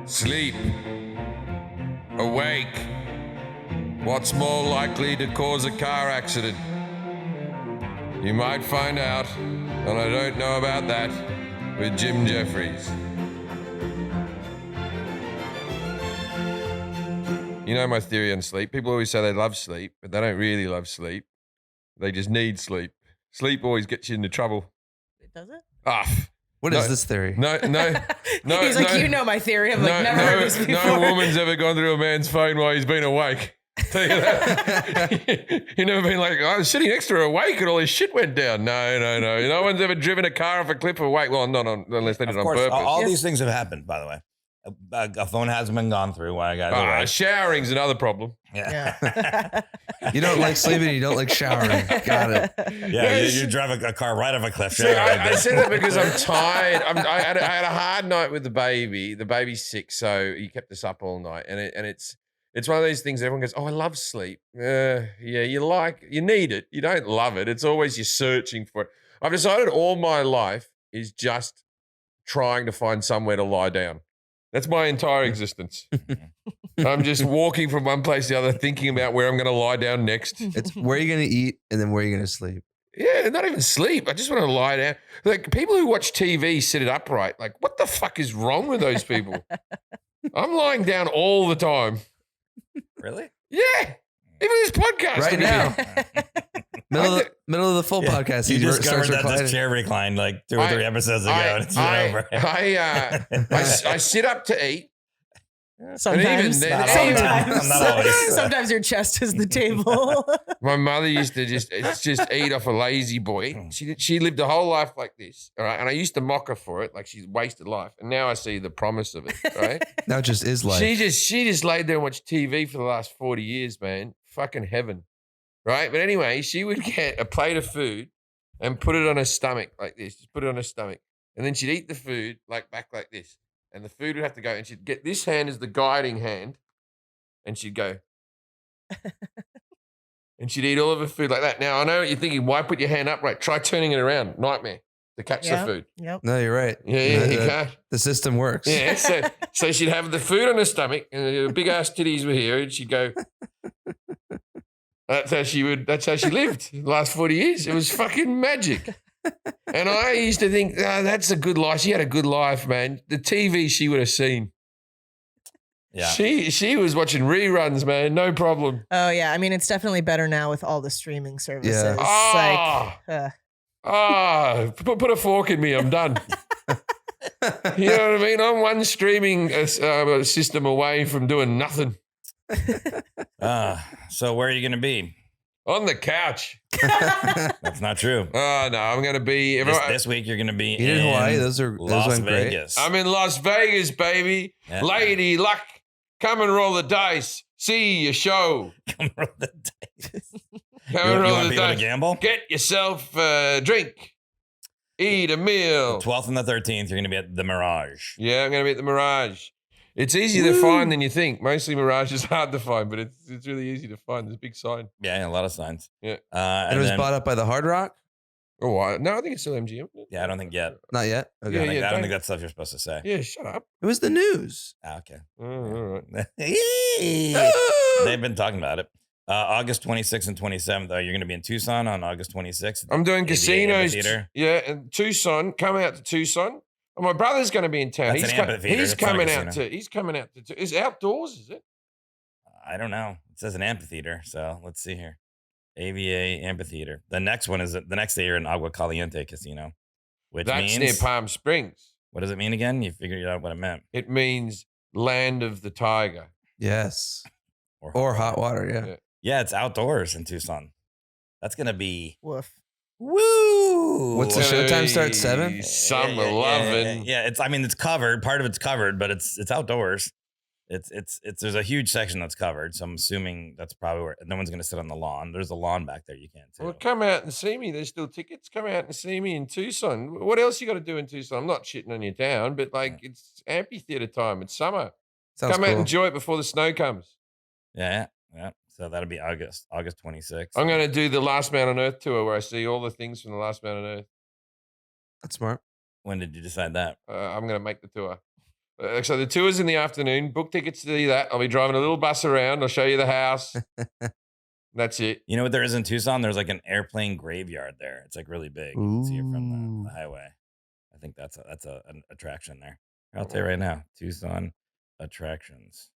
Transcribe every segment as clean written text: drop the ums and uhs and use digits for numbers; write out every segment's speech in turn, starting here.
Sleep. Awake. What's more likely to cause a car accident? You might find out, and I don't know about that, with Jim Jefferies. You know my theory on sleep. People always say they love sleep, but they don't really love sleep. They just need sleep. Sleep always gets you into trouble. Does it? What is this theory? No. He's like, you know my theory. I'm like, never heard this before. No woman's ever gone through a man's phone while he's been awake. Tell you that. You've never been like, I was sitting next to her awake and all this shit went down. No. No one's ever driven a car off a cliff awake. Well, not unless they did it on purpose. All these things have happened, by the way. A phone hasn't been gone through while I got awake. Showering's another problem. Yeah. You don't like sleeping, you don't like showering. Got it. Yeah, you drive a car right off a cliff. See, I said that because I'm tired. I had a hard night with the baby. The baby's sick, so he kept us up all night. And it's one of these things everyone goes, oh, I love sleep. Yeah, you need it. You don't love it. It's always you're searching for it. I've decided all my life is just trying to find somewhere to lie down. That's my entire existence. I'm just walking from one place to the other, thinking about where I'm going to lie down next. It's where you're going to eat and then where you're going to sleep. Yeah, not even sleep. I just want to lie down. Like people who watch TV sit it upright. Like, what the fuck is wrong with those people? I'm lying down all the time. Really? Yeah. Even this podcast. Right now. Middle of the full podcast. You discovered that this chair reclined like 2 or 3 episodes ago. And it's over. I sit up to eat. Sometimes. Not always. Sometimes your chest is the table. My mother used to just eat off a lazy boy. She lived a whole life like this, all right? And I used to mock her for it, like she's wasted life. And now I see the promise of it, right? Now it just is life. She just laid there and watched TV for the last 40 years, man. Fucking heaven, right? But anyway, she would get a plate of food and put it on her stomach like this. Just put it on her stomach. And then she'd eat the food like back like this. And the food would have to go, and she'd get this hand as the guiding hand, and she'd go. And she'd eat all of her food like that. Now, I know what you're thinking. Why put your hand upright? Try turning it around. Nightmare to catch the food. Yep. No, you're right. Yeah, you can't. The system works. Yeah, so she'd have the food on her stomach, and her big-ass titties were here, and she'd go. That's how she lived the last 40 years. It was fucking magic. And I used to think, that's a good life. She had a good life, man. The TV she would have seen. Yeah. She was watching reruns, man. No problem. Oh, yeah. I mean, it's definitely better now with all the streaming services. Yeah. Put a fork in me. I'm done. You know what I mean? I'm one streaming system away from doing nothing. So where are you going to be? On the couch. That's not true. Oh, no. I'm going to be... This week you're going to be in Hawaii. Those Las Vegas. I'm in Las Vegas, baby. Yeah. Lady luck. Come and roll the dice. See your show. Come roll the dice. Come and roll the want people dice. to gamble? Get yourself a drink. Eat a meal. The 12th and the 13th, you're going to be at the Mirage. Yeah, I'm going to be at the Mirage. It's easier to find than you think. Mostly Mirage is hard to find, but it's really easy to find. There's a big sign. Yeah, a lot of signs. Yeah. And it was bought up by the Hard Rock? Oh, no, I think it's still MGM. Yeah, I don't think yet. Not yet? Okay. I don't think that's stuff you're supposed to say. Yeah, shut up. It was the news. Okay. All right. They've been talking about it. August 26th and 27th, you're going to be in Tucson on August 26th. I'm doing ABA casinos. Amphitheater. Yeah, and Tucson. Come out to Tucson. Oh, my brother's going to be in town. That's an amphitheater. He's It's not a coming out casino. to. He's coming out to. Is it outdoors? Is it? I don't know. It says an amphitheater, so let's see here. AVA Amphitheater. The next one is the next day you're in Agua Caliente Casino, which That's means near Palm Springs. What does it mean again? You figured out what it meant. It means land of the tiger. Yes. Or hot water, yeah. Yeah, it's outdoors in Tucson. That's gonna be Woof. woo. What's the showtime start? 7? Summer loving. Yeah, it's covered. Part of it's covered, but it's outdoors. It's there's a huge section that's covered, so I'm assuming that's probably where no one's gonna sit on the lawn. There's a lawn back there you can't. Well, come out and see me. There's still tickets. Come out and see me in Tucson. What else you got to do in Tucson? I'm not shitting on your town, but like it's amphitheater time. It's summer. Sounds Come out and cool. enjoy it before the snow comes. Yeah. So that'll be August 26th. I'm going to do the Last Man on Earth tour where I see all the things from the Last Man on Earth. That's smart. When did you decide that? I'm going to make the tour. So the tour's in the afternoon. Book tickets to do that. I'll be driving a little bus around. I'll show you the house. That's it. You know what there is in Tucson? There's like an airplane graveyard there. It's like really big. You can see it from the highway. I think that's an attraction there. I'll tell you right now, Tucson Attractions.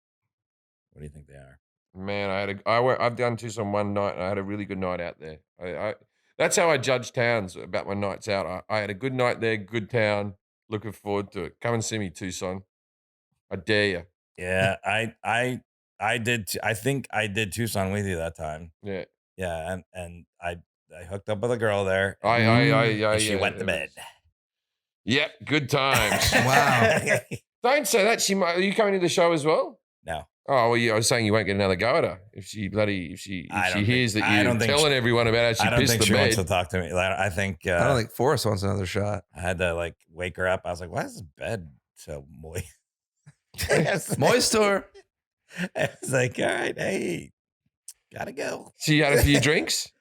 What do you think they are? Man, I've done Tucson one night, and I had a really good night out there. That's how I judge towns about my nights out. I had a good night there, good town. Looking forward to it. Come and see me, Tucson. I dare you. Yeah, I did. I think I did Tucson with you that time. Yeah. Yeah, and I hooked up with a girl there. And she went to bed. Yep, good times. Wow. Don't say that. Are you coming to the show as well? No. Oh, well, I was saying you won't get another go at her if she hears that you're telling everyone about how she pissed the bed. I don't think she wants to talk to me. I think I don't think Forrest wants another shot. I had to like wake her up. I was like, "Why is this bed so moist?" Moisture. I was like, "All right, hey, gotta go." She had a few drinks.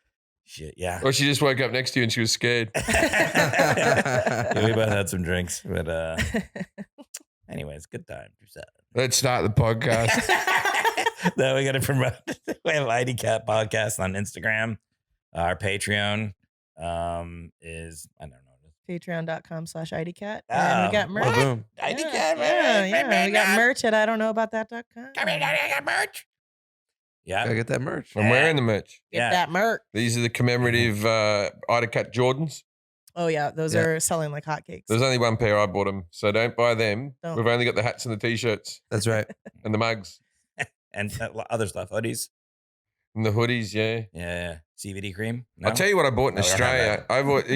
Shit, yeah. Or she just woke up next to you and she was scared. Yeah, we both had some drinks, but anyways, good time. Let's start the podcast. No, we got to promote. We have IDCat podcast on Instagram. Our Patreon is, I don't know. Patreon.com/IDCat. Oh, And we got merch. boom. IDCat, Yeah. We got merch at IDon'tknowaboutThat.com. Come in, I got merch. Yeah. Gotta get that merch. I'm wearing the merch. Get that merch. These are the commemorative Autocad Jordans. Oh, yeah. Those are selling like hotcakes. There's only one pair. I bought them. So don't buy them. Don't. We've only got the hats and the T-shirts That's right. and the mugs. And other stuff, hoodies. And the hoodies, yeah. Yeah. CBD cream. No? I'll tell you what I bought in No, we don't have Australia. I bought,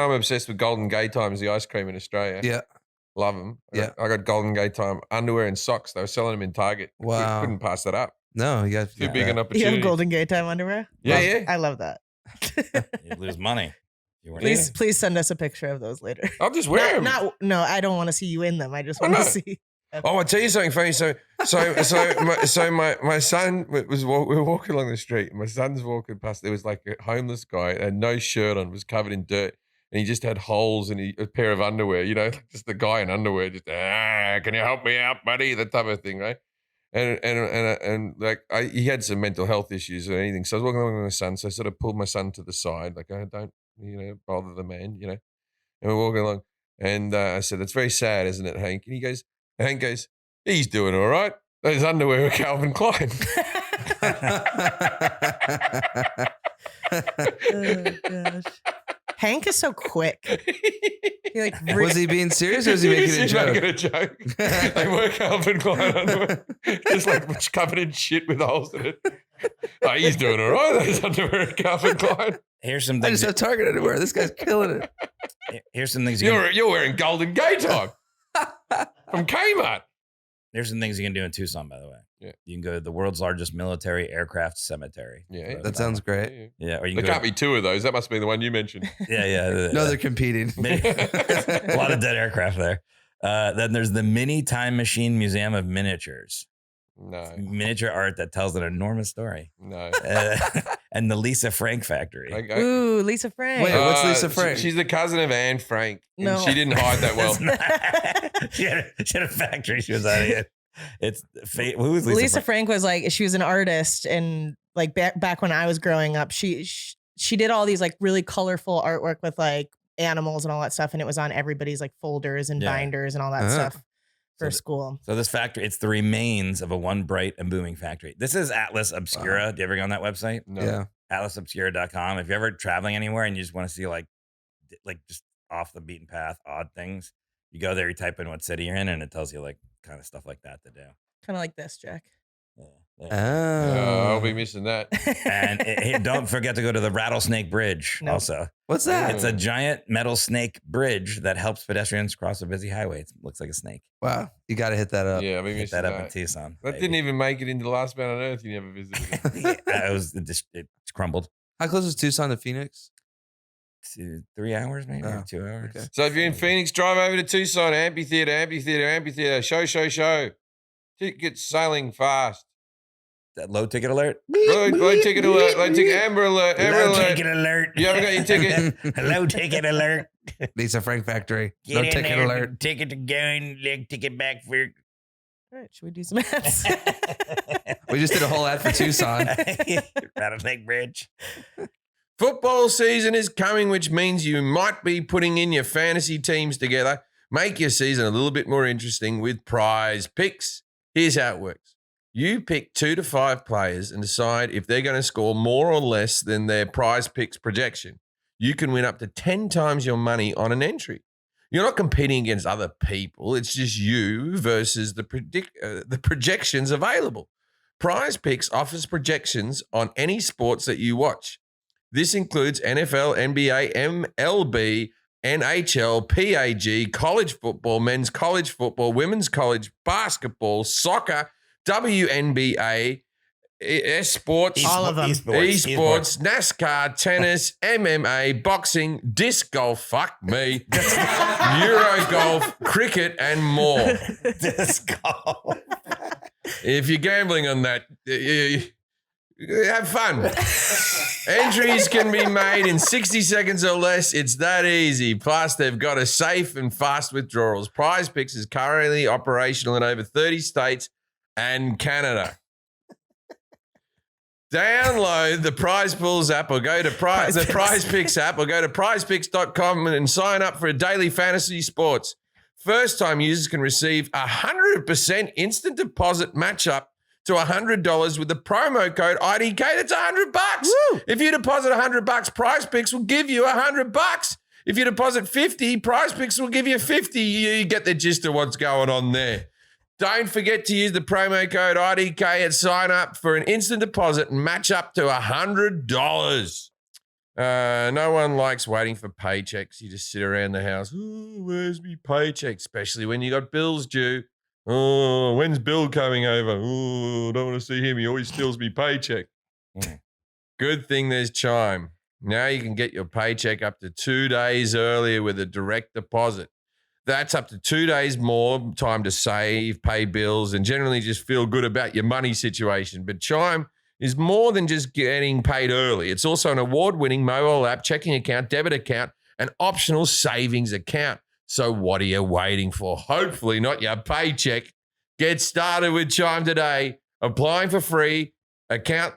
I'm obsessed with Golden Gay Times, the ice cream in Australia. Yeah. Love them. Yeah. I got Golden Gay Time underwear and socks. They were selling them in Target. Wow. Couldn't pass that up. No, you got Too big an You opportunity. have Golden Gay Time underwear? Yeah. I love that. You lose money. Please send us a picture of those later. I'll just wear them. No, I don't want to see you in them. I just want to see. Oh, I'll tell you something funny. So my son we were walking along the street. And my son's walking past. There was like a homeless guy, had no shirt on, was covered in dirt, and he just had holes in a pair of underwear. You know, just the guy in underwear. Just can you help me out, buddy? That type of thing, right? And like he had some mental health issues or anything. So I was walking along with my son. So I sort of pulled my son to the side, like, oh, don't bother the man, And we're walking along, and I said, "That's very sad, isn't it, Hank?" And Hank goes, "He's doing all right. Those underwear are Calvin Klein." Oh gosh. Hank is so quick. Was he being serious or was he making a joke? Making a joke. They were Calvin Klein underwear. Just like covered in shit with holes in it. Oh, he's doing all right. Those underwear are Calvin Klein. Here's some I things. just have Target underwear. This guy's killing it. Here's some things You're wearing Golden Gay Time from Kmart. There's some things you can do in Tucson, by the way. Yeah. You can go to the world's largest military aircraft cemetery. Yeah. That sounds great. Yeah. Or you There can can't be two of those. That must be the one you mentioned. Yeah. No, they're competing. A lot of dead aircraft there. Then there's the Mini Time Machine Museum of Miniatures. No. Miniature art that tells an enormous story. No. And the Lisa Frank Factory. Ooh, Lisa Frank. Wait, what's Lisa Frank? She's the cousin of Anne Frank. And No. she didn't hide that well. she had a factory she was out of. Who was Lisa Frank was like, she was an artist, and like back when I was growing up, she did all these like really colorful artwork with like animals and all that stuff, and it was on everybody's like folders and binders and all that stuff for school. So this factory, it's the remains of a one bright and booming factory. This is Atlas Obscura. Wow. Do you ever go on that website? No. Yeah. AtlasObscura.com. If you're ever traveling anywhere and you just want to see like just off the beaten path, odd things, you go there, you type in what city you're in, and it tells you like kind of stuff like that to do. Kind of like this, Jack. Yeah. I'll be missing that. And don't forget to go to the Rattlesnake Bridge also. What's that? It's a giant metal snake bridge that helps pedestrians cross a busy highway. It looks like a snake. Wow. You got to hit that up. Yeah, I'll be Hit missing that up in Tucson. That didn't even make it into the last man on Earth. You never visited it. It's crumbled. How close is Tucson to Phoenix? 3 hours, maybe, or Oh, 2 hours. okay. So if you're in Phoenix, drive over to Tucson, amphitheater, show. Tickets selling fast. Low ticket alert. Low ticket alert. Low ticket Amber alert. Amber Low alert. ticket alert. You haven't got your ticket. Low ticket alert. Lisa Frank Factory. Get No in ticket there, alert. Ticket to going. Ticket back for. All right, should we do some ads? We just did a whole ad for Tucson. Rattlesnake Bridge. Football season is coming, which means you might be putting in your fantasy teams together. Make your season a little bit more interesting with Prize Picks. Here's how it works. You pick 2 to 5 players and decide if they're going to score more or less than their Prize Picks projection. You can win up to 10 times your money on an entry. You're not competing against other people. It's just you versus the projections available. Prize Picks offers projections on any sports that you watch. This includes NFL, NBA, MLB, NHL, PAG, college football, men's college football, women's college basketball, soccer, WNBA, sports, All of them. esports, NASCAR, tennis, MMA, boxing, disc golf, fuck me, Euro golf, cricket, and more. Disc golf. If you're gambling on that, have fun. Entries can be made in 60 seconds or less. It's that easy. Plus, they've got a safe and fast withdrawals. Prize Picks is currently operational in over 30 states and Canada. Download the Prize Pools app or go to the Prize Picks app or go to prizepicks.com and sign up for a daily fantasy sports. First-time users can receive 100% instant deposit matchup to $100 with the promo code IDK. That's $100. Woo! If you deposit $100, Prize Picks will give you $100. If you deposit 50, Prize Picks will give you 50. You get the gist of what's going on there. Don't forget to use the promo code IDK at sign up for an instant deposit and match up to $100. No one likes waiting for paychecks. You just sit around the house. Oh, where's me paycheck? Especially when you got bills due. Oh, when's Bill coming over? Oh, don't want to see him. He always steals me paycheck. Good thing there's Chime. Now you can get your paycheck up to 2 days earlier with a direct deposit. That's up to 2 days more time to save, pay bills, and generally just feel good about your money situation. But Chime is more than just getting paid early. It's also an award-winning mobile app, checking account, debit account, and optional savings account. So what are you waiting for? Hopefully not your paycheck. Get started with Chime today. Applying for a free account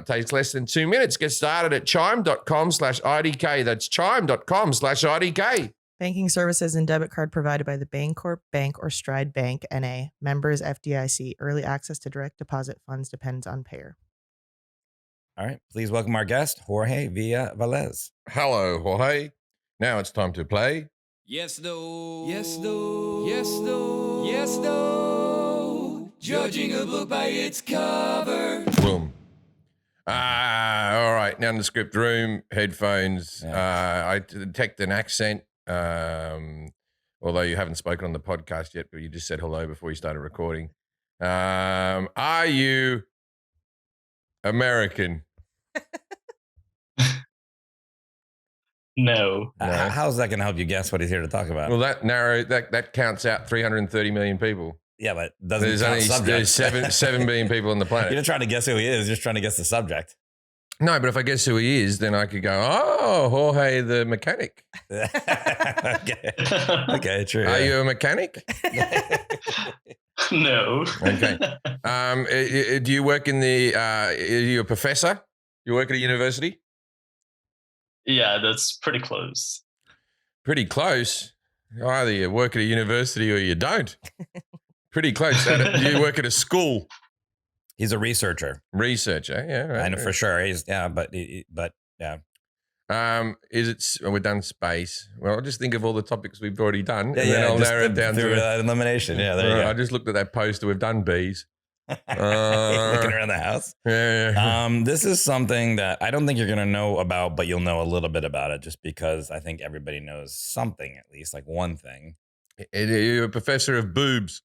takes less than 2 minutes. Get started at chime.com/IDK. That's chime.com/IDK. Banking services and debit card provided by the Bancorp Bank or Stride Bank, N.A. Members FDIC. Early access to direct deposit funds depends on payer. All right. Please welcome our guest, Jorge Villa-Vélez. Hello, Jorge. Now it's time to play. Yes, no. Yes, no. Yes, no. Yes, no. Judging a book by its cover. Boom. All right. Now in the script room, headphones. I detect an accent. Although you haven't spoken on the podcast yet, but you just said hello before you started recording. Are you American? No. How's that going to help you guess what he's here to talk about? Well, that counts out 330 million people. Yeah, but doesn't There's count only subject. there's 7 billion people on the planet. You're not trying to guess who he is. You're just trying to guess the subject. No, but if I guess who he is, then I could go, oh, Jorge the mechanic. Okay. Okay, true. Are you a mechanic? No. Okay. Do you work in the, are you a professor? You work at a university? Yeah, that's pretty close. Pretty close. Either you work at a university or you don't. Pretty close. Do you work at a school? He's a researcher. Researcher, yeah. Right, I know for sure. He's but yeah. Is it? We've done space. Well, I'll just think of all the topics we've already done, and then Yeah, I'll just narrow it down through to elimination. Yeah, there you go. I just looked at that poster. We've done bees. Looking around the house. Yeah. This is something that I don't think you're gonna know about, but you'll know a little bit about it, just because I think everybody knows something, at least like one thing. You're a professor of boobs.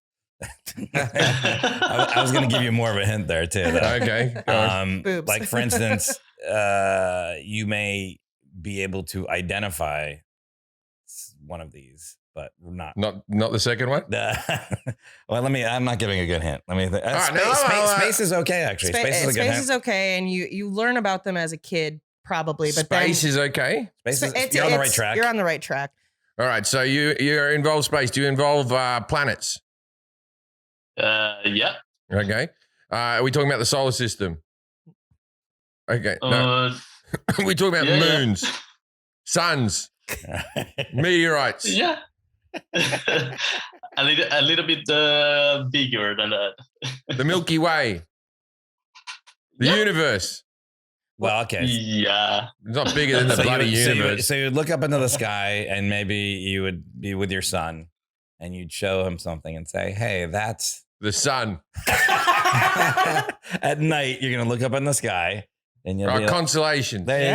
I was going to give you more of a hint there too. Though. Okay. Boobs. Like for instance, you may be able to identify one of these but not. Not the second one. Well, I'm not giving a good hint. Let me think. Space is okay, actually. Space is a good Space hint. is okay, and you learn about them as a kid probably, but Space is okay. You're on the right track. You're on the right track. All right, so you're involved space. Do you involve planets? Yeah. Okay. Are we talking about the solar system? Okay. No. We talking about moons, suns, meteorites. Yeah. a little bit bigger than that. The Milky Way. The universe. Well, okay. Yeah. It's not bigger than the bloody universe. So you'd look up into the sky and maybe you would be with your son and you'd show him something and say, hey, that's the sun. At night, you're going to look up in the sky and you'll be Constellation. There you go.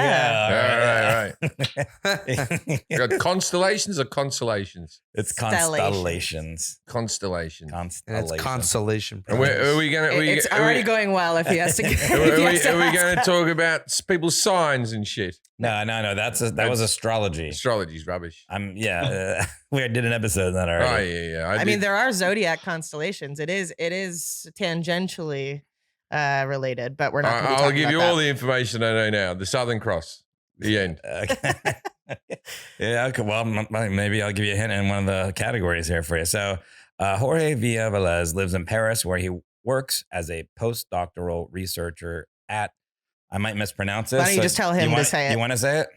Right. You got constellations or consolations? It's constellations. Constellation. It's constellation. And are we going to? It's already going well if he has to. Are we going to talk about people's signs and shit? No. That was astrology. Astrology's rubbish. We did an episode on that already. Oh yeah. I mean, there are zodiac constellations. It is tangentially related, but we're not. I'll give you all the information I know now. The Southern Cross. The end. Yeah. Okay. Well, maybe I'll give you a hint in one of the categories here for you. So, Jorge Villa-Vélez lives in Paris, where he works as a post-doctoral researcher at. I might mispronounce this. Why don't you just tell him to say it? You want to say it?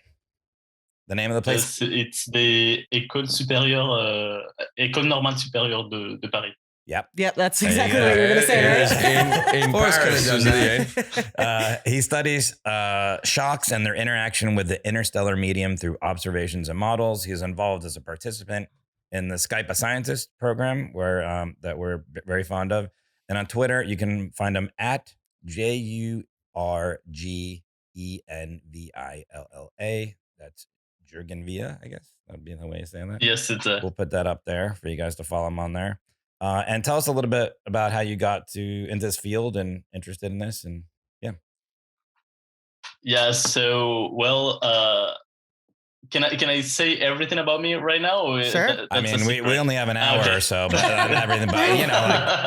The name of the place? It's the École supérieure, École normale supérieure de Paris. Yep, that's exactly what you're going to say, right? In Paris, he studies shocks and their interaction with the interstellar medium through observations and models. He is involved as a participant in the Skype a Scientist program, where that we're very fond of. And on Twitter, you can find him at JURGENVILLA. That's Jurgen Villa, I guess. That would be the way of saying that. Yes, it's We'll put that up there for you guys to follow him on there. And tell us a little bit about how you got into this field and interested in this. And so can I say everything about me right now? Sure. I mean, we only have an hour or so, but everything, but like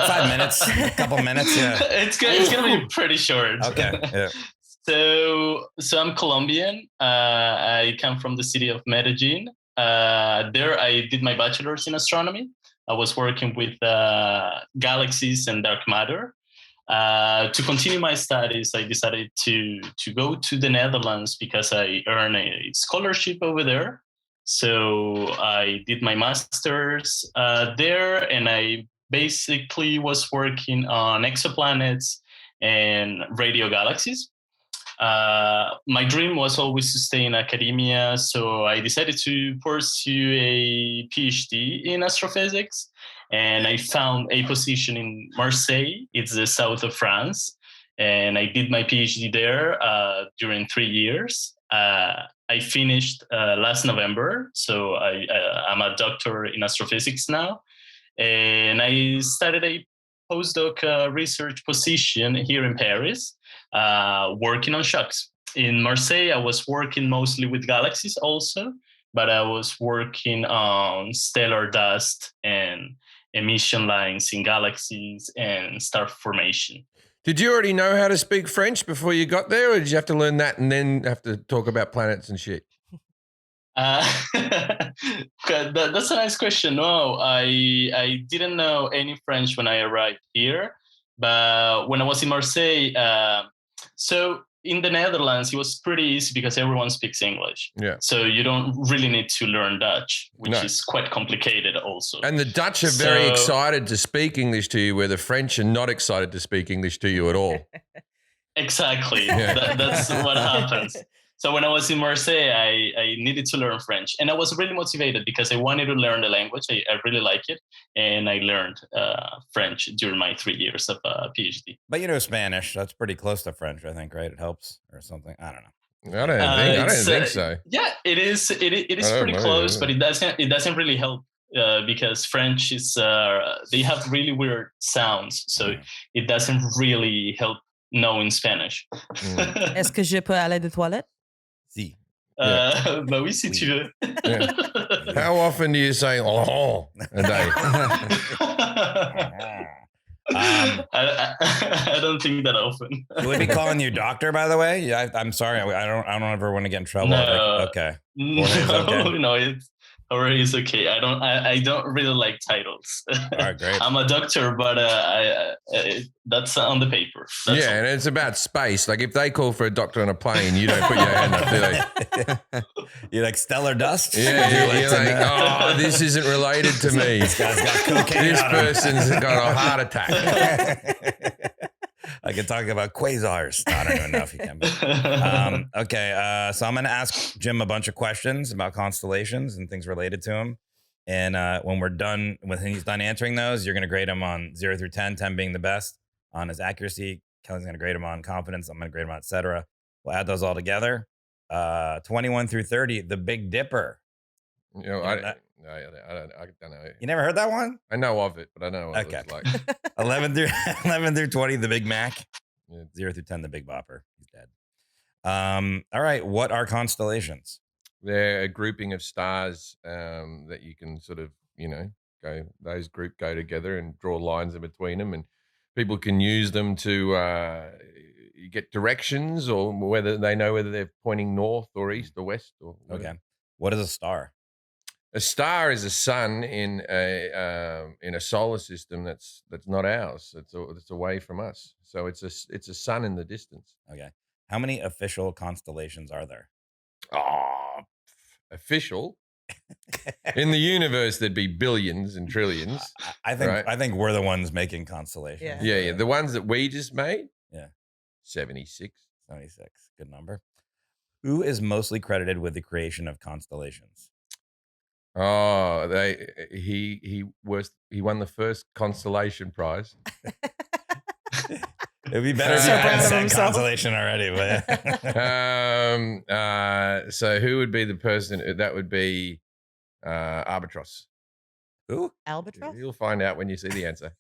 5 minutes, a couple minutes. Yeah, it's gonna be pretty short. Okay. Yeah. So I'm Colombian. I come from the city of Medellin. There I did my bachelor's in astronomy. I was working with galaxies and dark matter. To continue my studies, I decided to go to the Netherlands because I earned a scholarship over there. So I did my master's there, and I basically was working on exoplanets and radio galaxies. My dream was always to stay in academia, so I decided to pursue a PhD in astrophysics, and I found a position in Marseille. It's the south of France, and I did my PhD there during 3 years. I finished last November, so I'm a doctor in astrophysics now, and I started a postdoc research position here in Paris, working on shocks. In Marseille, I was working mostly with galaxies also, but I was working on stellar dust and emission lines in galaxies and star formation. Did you already know how to speak French before you got there, or did you have to learn that and then have to talk about planets and shit? That's a nice question. No, I didn't know any French when I arrived here, but when I was in Marseille, so in the Netherlands, it was pretty easy because everyone speaks English. Yeah. So you don't really need to learn Dutch, which is quite complicated also. And the Dutch are very excited to speak English to you, where the French are not excited to speak English to you at all. Exactly. That's what happens. So when I was in Marseille, I needed to learn French, and I was really motivated because I wanted to learn the language. I really like it, and I learned French during my 3 years of PhD. But you know Spanish, that's pretty close to French, I think, right? It helps or something. I don't know. I don't think so. Yeah, it is. It is pretty close, but it doesn't really help because French is they have really weird sounds, so it doesn't really help knowing Spanish. Est-ce que je peux aller aux toilettes? Si. Bah oui, si tu veux. How often do you say "oh" a day? I don't think that often. Should we be calling you doctor, by the way? Yeah, I'm sorry. I don't ever want to get in trouble. No. Like, okay. No, okay. no, it's okay. I don't really like titles. All right, great. I'm a doctor, but that's on the paper. That's all. And it's about space. Like if they call for a doctor on a plane, you don't put your hand up, do they? You're like stellar dust? Yeah, you're like, oh, this isn't related to me. This guy's got cocaine. This on him. person's got a heart attack. I can talk about quasars. I don't even know if you can. Okay, so I'm going to ask Jim a bunch of questions about constellations and things related to him. And when he's done answering those, you're going to grade him on 0 through 10, 10 being the best on his accuracy. Kelly's going to grade him on confidence. I'm going to grade him on et cetera. We'll add those all together. 21 through 30, the Big Dipper. You know, I don't know. You never heard that one? I know of it, but I don't know what it looks like. 11 through 20, the Big Mac. Yeah. 0 through 10, the Big Bopper. He's dead. All right. What are constellations? They're a grouping of stars that you can sort of, go together and draw lines in between them, and people can use them to get directions, or whether they're pointing north or east or west. Or whatever. Okay. What is a star? A star is a sun in a solar system that's not ours. It's away from us. So it's a sun in the distance. Okay. How many official constellations are there? Oh, official. In the universe, there'd be billions and trillions. I think right? I think we're the ones making constellations. Yeah. The ones that we just made. Yeah. 76. 76. Good number. Who is mostly credited with the creation of constellations? Oh, he won the first constellation prize. It'd be better if you had said constellation already. But So who would be the person? That would be Albatross. Who? Albatross? You'll find out when you see the answer.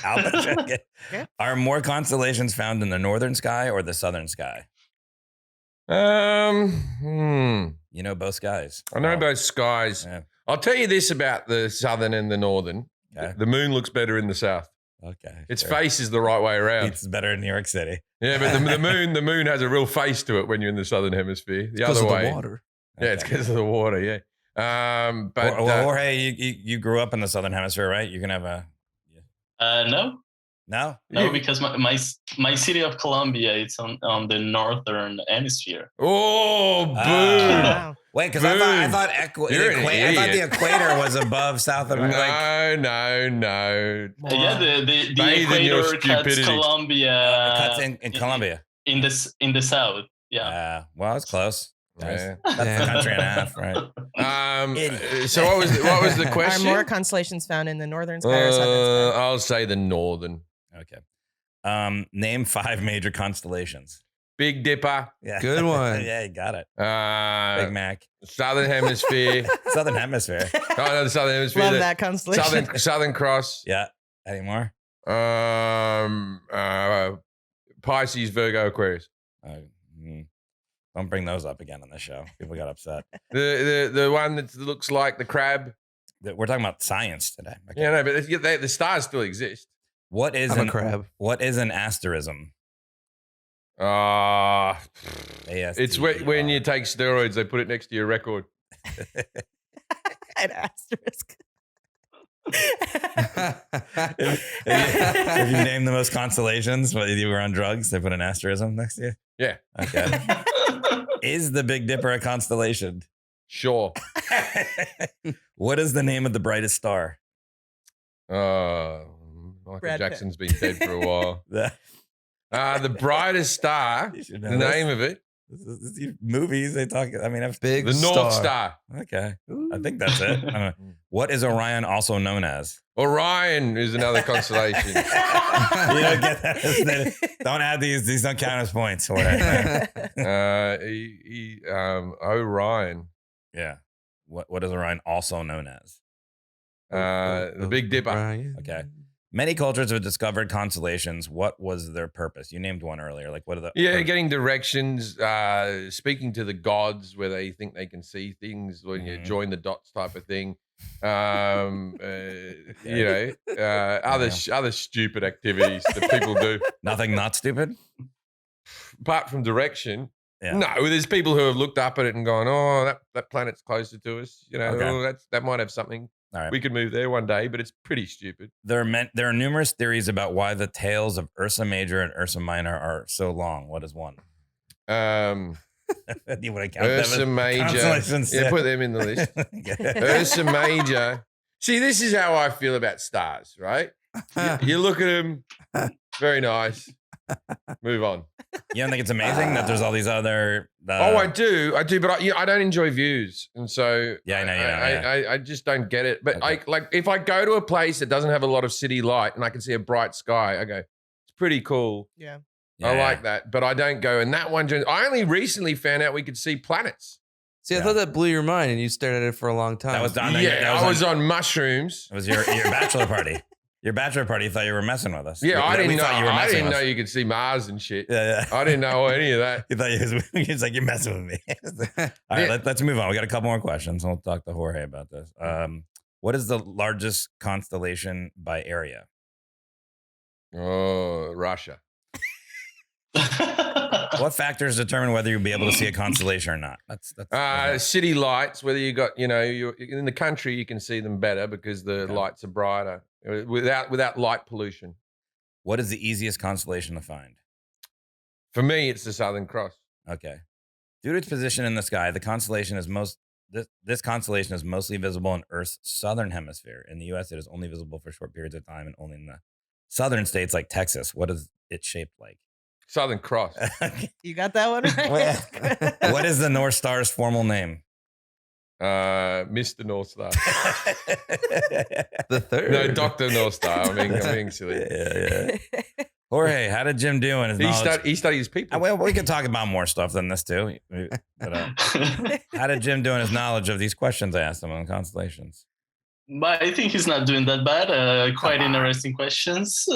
Albatross. Okay. Are more constellations found in the northern sky or the southern sky? You know both skies. I know both skies. Yeah. I'll tell you this about the southern and the northern. Okay. The moon looks better in the south. Okay. Its face is the right way around. It's better in New York City. Yeah, but the moon has a real face to it when you're in the southern hemisphere. The Because other of way, the water. yeah, it's because of the water. Yeah. But Jorge, you grew up in the southern hemisphere, right? You're gonna have No, no. because my city of Colombia, it's on the northern hemisphere. Oh, boo! Wow. Wait, because I thought You're an the idiot. equator was above South America. No. Yeah, the Bathe in your equator cuts stupidity. Colombia. Cuts in Colombia. In the south. Yeah. Well, it's close. Yeah. That's a country and a half, right? So what was the Are question? more constellations found in the northern sky or southern sky? I'll say the northern. Okay. Name 5 major constellations. Big Dipper. Yeah. Good one. Yeah, you got it. Big Mac. Southern Hemisphere. Southern Hemisphere. Oh no, the Southern Hemisphere. Love that constellation. Southern Cross. Yeah. Any more? Pisces, Virgo, Aquarius. Don't bring those up again on the show. People got upset. The one that looks like the crab. We're talking about science today. Okay. Yeah, no, but the stars still exist. What is I'm a crab. What is an asterism? It's when you take steroids, they put it next to your record. An asterisk. if you name the most constellations, but you were on drugs, they put an asterism next to you? Yeah. Okay. Is the Big Dipper a constellation? Sure. What is the name of the brightest star? Michael Brad Pitt. Jackson's been dead for a while. The brightest star, You the should know name of it, These movies they talk. I mean, Big the North Star. Okay, I think that's it. I don't know. What is Orion also known as? Orion is another constellation. You don't get that. Don't add these. These don't count as points. Whatever. Orion. Yeah. What is Orion also known as? The Big Dipper. Brian. Okay. Many cultures have discovered constellations. What was their purpose? You named one earlier. Like, what are the... getting directions, speaking to the gods where they think they can see things when you join the dots type of thing. Other stupid activities that people do. Nothing not stupid? Apart from direction. Yeah. No, there's people who have looked up at it and gone, oh, that planet's closer to us. That might have something. All right. We could move there one day, but it's pretty stupid. There are numerous theories about why the tails of Ursa Major and Ursa Minor are so long. What is one? Do you want to count Ursa them as Major. constellations? Yeah, put them in the list. Ursa Major. See, this is how I feel about stars, right? You look at them, very nice. Move on. You don't think it's amazing that there's all these other... I do, but I don't enjoy views, and so Yeah, I know. I just don't get it. But Okay. if I go to a place that doesn't have a lot of city light and I can see a bright sky, I go, it's pretty cool. Yeah. Yeah. I like that, but I don't go. And that one, I only recently found out we could see planets. See, I thought that blew your mind, and you stared at it for a long time. That was done. I was on mushrooms. It was your bachelor party. Your bachelor party thought you were messing with us. Yeah, I didn't know. Thought you were I messing didn't with know us. you could see Mars and shit. Yeah. I didn't know any of that. You thought he was like, you're messing with me. All right, let's move on. We got a couple more questions. We'll talk to Jorge about this. What is the largest constellation by area? Oh, Russia. What factors determine whether you'll be able to see a constellation or not? That's City lights, whether you got, you're in the country, you can see them better because the lights are brighter without light pollution. What is the easiest constellation to find? For me, it's the Southern Cross. Okay. Due to its position in the sky, the constellation is this constellation is mostly visible in Earth's southern hemisphere. In the U.S., it is only visible for short periods of time and only in the southern states like Texas. What is it shaped like? Southern Cross. You got that one right. What is the North Star's formal name? Mr. North Star. The third. No, Dr. North Star. I'm being silly. Yeah. Jorge, how did Jim do in his knowledge? He studies people. Well, we could talk about more stuff than this too. But, how did Jim do in his knowledge of these questions I asked him on constellations? But I think he's not doing that bad. Quite interesting questions.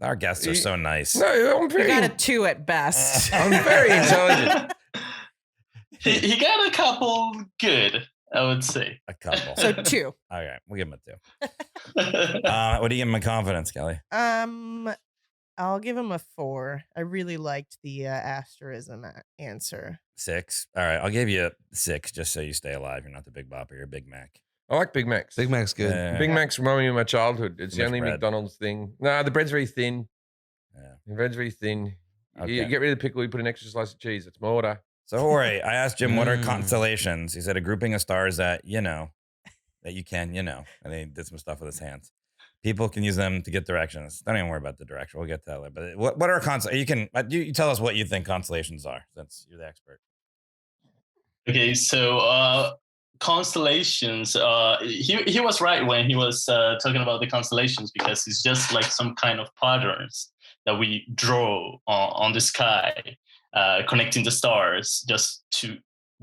Our guests are so nice. No, I'm You very, got a 2 at best. I'm very intelligent. he got a couple good, I would say. A couple. So 2. All right, we'll give him a 2. What do you give him in confidence, Kelly? I'll give him a 4. I really liked the asterism answer. 6. All right, I'll give you a 6 just so you stay alive. You're not the Big Bopper. You're a Big Mac. I like Big Macs. Big Mac's good. Yeah. Big Macs remind me of my childhood. It's Too the much only bread. McDonald's thing. No, the bread's very thin. Yeah. The bread's very thin. You Okay. get rid of the pickle, you put an extra slice of cheese. It's my order. So, Jorge, I asked Jim, what are constellations? He said a grouping of stars that you can, and he did some stuff with his hands. People can use them to get directions. Don't even worry about the direction. We'll get to that later. But what are constellations? You tell us what you think constellations are, since you're the expert. Okay, so constellations. He was right when he was talking about the constellations, because it's just like some kind of patterns that we draw on the sky, connecting the stars just to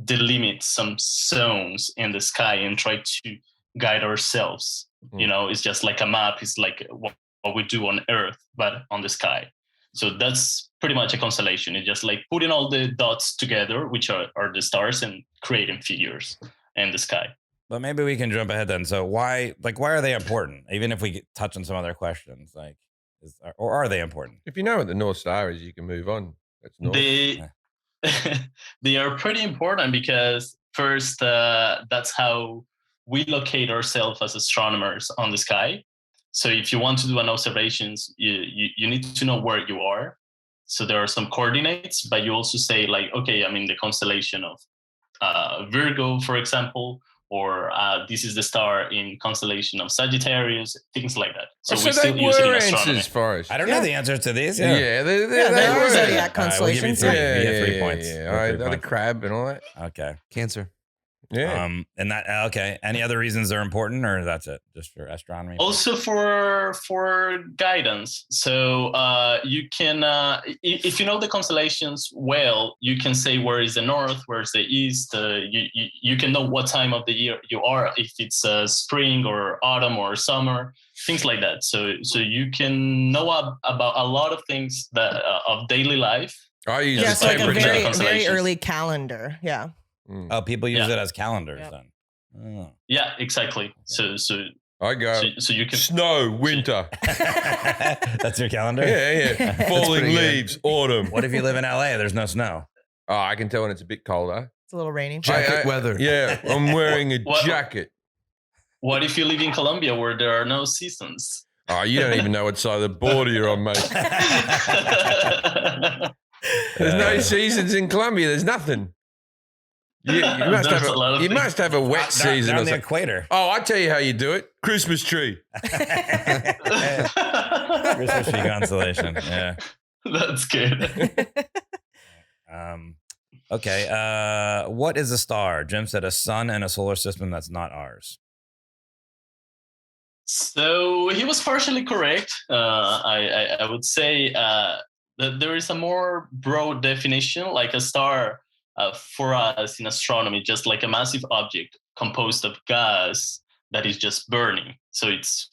delimit some zones in the sky and try to guide ourselves. It's just like a map. It's like what we do on Earth, but on the sky. So that's pretty much a constellation. It's just like putting all the dots together, which are the stars, and creating figures in the sky. But maybe we can jump ahead then. So why are they important? Even if we touch on some other questions, or are they important? If you know what the North Star is, you can move on. That's north. They are pretty important because first, that's how we locate ourselves as astronomers on the sky. So if you want to do an observations, you need to know where you are. So there are some coordinates, but you also say like, okay, I'm in the constellation of Virgo, for example, or this is the star in constellation of Sagittarius, things like that. So we still they use it in were astronomy. answers, Forrest. I don't know the answers to these. Yeah, they there were. are zodiac All right, we'll give you constellations. 3. Yeah, You get 3 yeah, points. yeah. You All get right, 3 the points. crab and all that. Okay. Cancer. Yeah. And that okay. Any other reasons they're important, or that's it? Just for astronomy? Also for guidance. So you can, if you know the constellations well, you can say where is the north, where is the east. You can know what time of the year you are, if it's spring or autumn or summer, things like that. So you can know about a lot of things that of daily life. I use Yeah, the it's like a temperature. very constellations. early calendar. Yeah. Oh, people use Yeah. it as calendars Yep. then. Oh. Yeah, exactly. So I go so you can. snow, winter. That's your calendar? Yeah. Falling pretty good. leaves, autumn. What if you live in LA? There's no snow. Oh, I can tell when it's a bit colder. It's a little rainy. Jacket weather. Yeah, I'm wearing a What- jacket. What if you live in Colombia where there are no seasons? Oh, you don't even know what side of the border you're on, mate. There's no seasons in Colombia. There's nothing. You must There's have a lot of you things. must have a wet season. They're Or on the something. equator. Oh, I tell you how you do it. Christmas tree. Christmas tree constellation. Yeah. That's good. Okay. What is a star? Jim said a sun in a solar system that's not ours. So he was partially correct. I would say that there is a more broad definition, like a star for us in astronomy, just like a massive object composed of gas that is just burning. So it's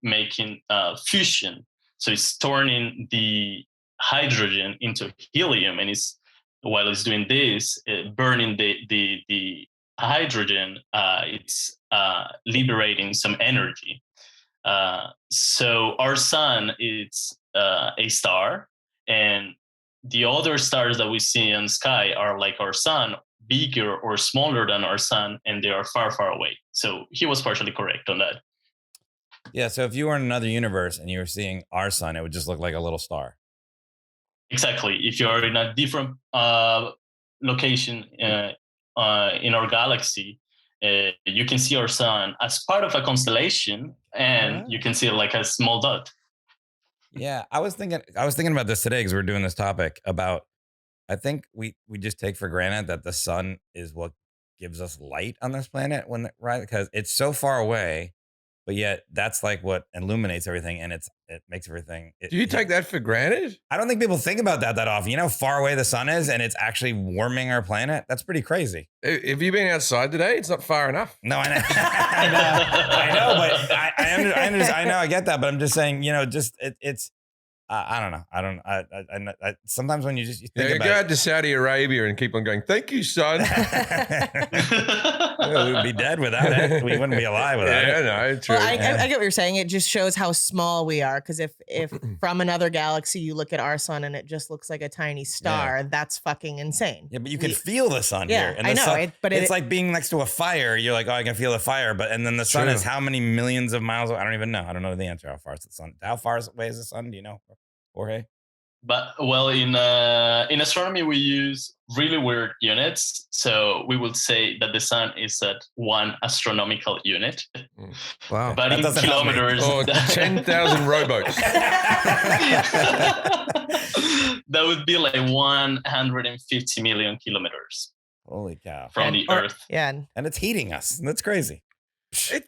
making fusion. So it's turning the hydrogen into helium, and while it's doing this, burning the hydrogen, it's liberating some energy. So our sun is a star, and the other stars that we see in the sky are like our sun, bigger or smaller than our sun, and they are far, far away. So he was partially correct on that. Yeah. So if you were in another universe and you were seeing our sun, it would just look like a little star. Exactly. If you're in a different location in our galaxy, you can see our sun as part of a constellation, and you can see it like a small dot. Yeah, I was thinking about this today because we were doing this topic about. I think we just take for granted that the sun is what gives us light on this planet, right? Because it's so far away, but yet that's like what illuminates everything, and it makes everything. Do you take that for granted? I don't think people think about that often. You know how far away the sun is, and it's actually warming our planet. That's pretty crazy. Have you been outside today? It's not far enough. No, I know, I know, but I know, I get that, but I'm just saying, it's. I don't know. I sometimes when you think Go about out to Saudi Arabia and keep on going, thank you, son. we would be dead without it. We wouldn't be alive without Yeah, it. no, true. Well, I get what you're saying. It just shows how small we are. Because if from another galaxy you look at our sun and it just looks like a tiny star, that's fucking insane. Yeah, but you can feel the sun Yeah, here. And I the know, sun, but it's like being next to a fire. You're like, oh, I can feel the fire. And then the sun True. is how many millions of miles away? I don't even know. I don't know the answer. How far is the sun? How far away is the sun? Do you know, Jorge? But well, in astronomy, we use really weird units. So we would say that the sun is at 1 astronomical unit. Wow. But That in doesn't help me. kilometers, Or 10,000 rowboats. that would be like 150 million kilometers Holy cow. from the Earth. Yeah. And it's heating us. That's crazy.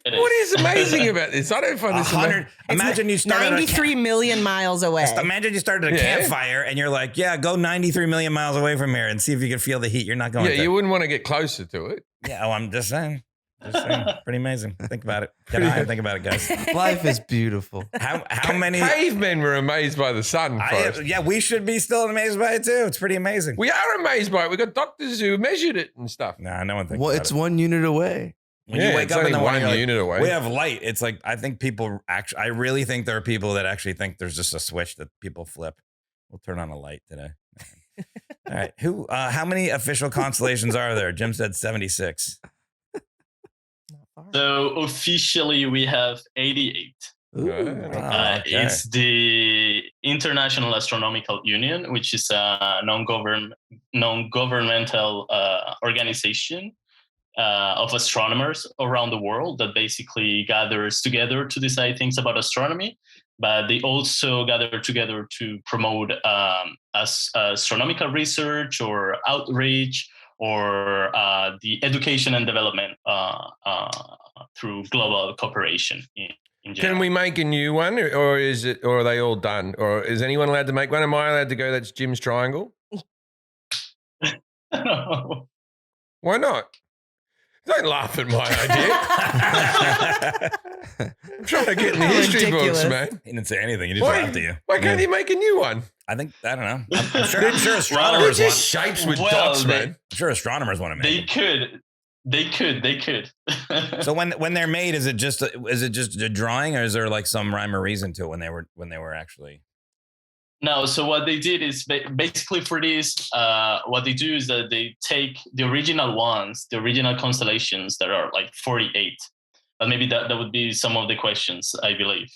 What is amazing about this? I don't find this amazing. Imagine you started 93 million miles away. Imagine you started a campfire and you're like, yeah, go 93 million miles away from here and see if you can feel the heat. You're not going Yeah, to. you wouldn't want to get closer to it. Yeah, oh, I'm just saying. Pretty amazing. Think about it. Get high and think about it, guys. Life is beautiful. How many Cavemen were amazed by the sun, Forrest. yeah, we should be still amazed by it too. It's pretty amazing. We are amazed by it. We've got doctors who measured it and stuff. Nah, no one thinks Well, about it's it. 1 unit away. When Yeah, you wake it's up in only the morning, one you're like, unit away. we have light. It's like, I think people actually, I really think there are people that actually think there's just a switch that people flip. We'll turn on a light today. All right. How many official constellations are there? Jim said 76. So officially, we have 88. Okay. It's the International Astronomical Union, which is a non-governmental organization of astronomers around the world that basically gathers together to decide things about astronomy, but they also gather together to promote astronomical research or outreach or the education and development through global cooperation in general. Can we make a new one, or are they all done? Or is anyone allowed to make one? Am I allowed to go? That's Jim's triangle. Why not? Don't laugh at my idea. I'm trying to get in the history books, man. He didn't say anything. He just laughed at you. Why can't he make a new one? I don't know. I'm sure astronomers They're just shapes with dots, man. I'm sure astronomers want to make them. They could. So when they're made, is it just a drawing, or is there like some rhyme or reason to it when they were actually? No, so what they did is basically for this, what they do is that they take the original ones, the original constellations that are like 48. But maybe that would be some of the questions, I believe.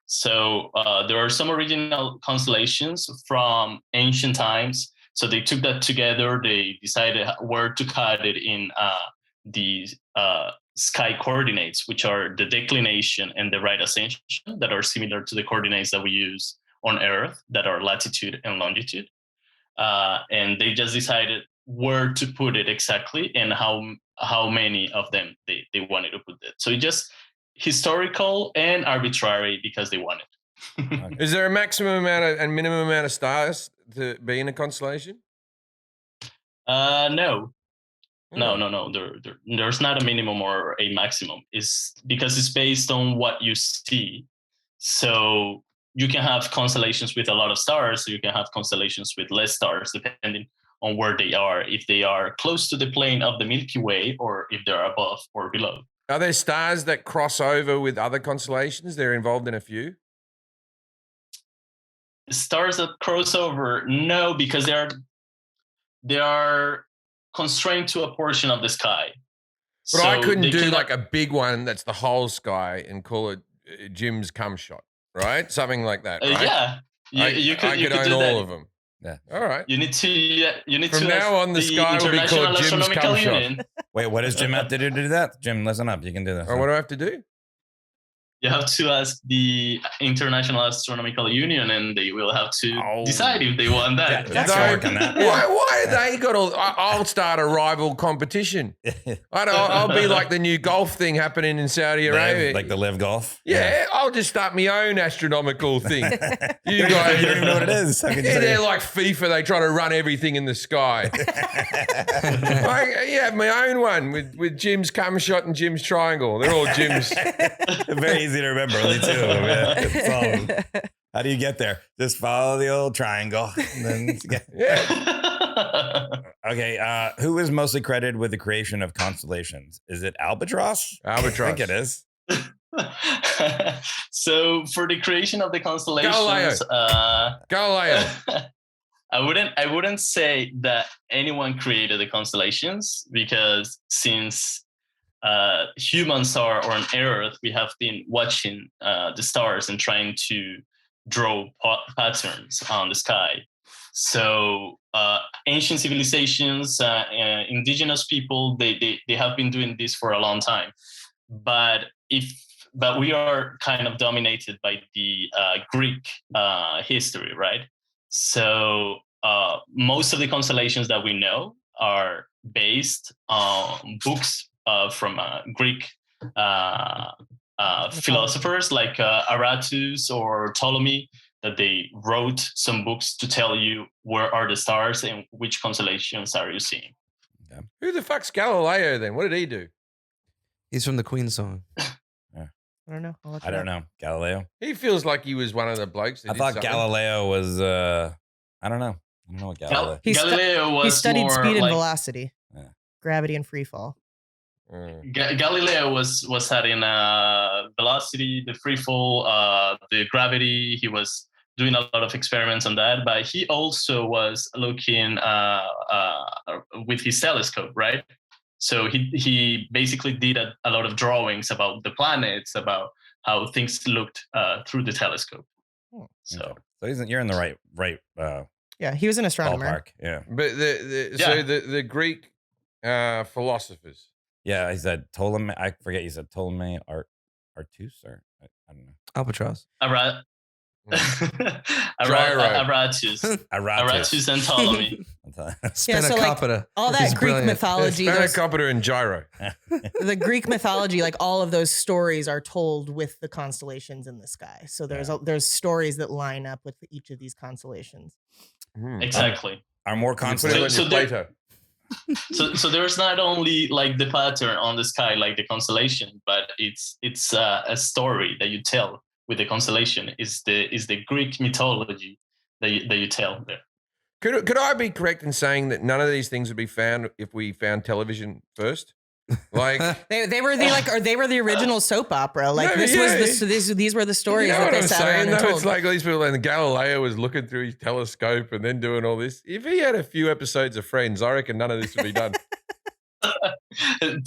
So there are some original constellations from ancient times. So they took that together. They decided where to cut it in the sky coordinates, which are the declination and the right ascension, that are similar to the coordinates that we use on Earth, that are latitude and longitude. And they just decided where to put it exactly and how many of them they wanted to put it. So it's just historical and arbitrary because they wanted. Okay. Is there a maximum amount and minimum amount of stars to be in a constellation? No. There's not a minimum or a maximum. It's because it's based on what you see. So you can have constellations with a lot of stars, so you can have constellations with less stars, depending on where they are, if they are close to the plane of the Milky Way or if they're above or below. Are there stars that cross over with other constellations? They're involved in a few? Stars that cross over, no, because they are constrained to a portion of the sky. But so I couldn't do like a big one that's the whole sky and call it Jim's cum shot, right? Something like that, right? Yeah, you could own all of them. Yeah. All right. You need to. From now on, the sky will be called Jim's cum shot. Wait, what does Jim have to do to do that? Jim, listen up. You can do this. What do I have to do? You have to ask the International Astronomical Union, and they will have to decide if they want that. Why they got all? I'll start a rival competition. I'll be like the new golf thing happening in Saudi Arabia, like the Live Golf. Yeah, I'll just start my own astronomical thing. You guys, you don't even know what it is. They're like FIFA. They try to run everything in the sky. I have my own one with Jim's cum shot and Jim's triangle. They're all Jim's. Very easy to remember, only two of them. Yeah. How do you get there? Just follow the old triangle. And then, Okay. Who is mostly credited with the creation of constellations? Is it Albatross? Albatross. I think it is. So for the creation of the constellations, Galileo. I wouldn't say that anyone created the constellations, because since humans are on Earth, we have been watching the stars and trying to draw patterns on the sky. So ancient civilizations, indigenous people, they have been doing this for a long time. But we are kind of dominated by the Greek history, right? So most of the constellations that we know are based on books from Greek philosophers like Aratus or Ptolemy, that they wrote some books to tell you where are the stars and which constellations are you seeing. Yeah. Who the fuck's Galileo then? What did he do? He's from the Queen song. Yeah. I don't know. I don't know. Galileo. He feels like he was one of the blokes. I thought Galileo was. I don't know. I don't know what Galileo. Galileo he studied speed and like, velocity, gravity and free fall. Galileo was studying velocity, the free fall, the gravity. He was doing a lot of experiments on that, but he also was looking with his telescope, right? So he basically did a lot of drawings about the planets, about how things looked through the telescope. So you're in the right. Yeah, he was an astronomer. Ballpark. Yeah, but so the Greek philosophers. Yeah, he said Ptolemy. I forget. You said Ptolemy, Artus, or I don't know. Albatross. Gyro. Aratus. Aratus and Ptolemy. Spanakopita. All that is Greek brilliant. mythology, Spanakopita and gyro. the Greek mythology, like all of those stories are told with the constellations in the sky. So there's stories that line up with each of these constellations. Exactly. Are more constellations? So there's not only like the pattern on the sky, like the constellation, but it's a story that you tell with the constellation. Is the Greek mythology that you tell there. Could I be correct in saying that none of these things would be found if we found television first? Like they were the original soap opera. Like these were the stories you know that what they I'm sat saying, around and though? told. It's like all these people, and Galileo was looking through his telescope and then doing all this. If he had a few episodes of Friends, I reckon none of this would be done.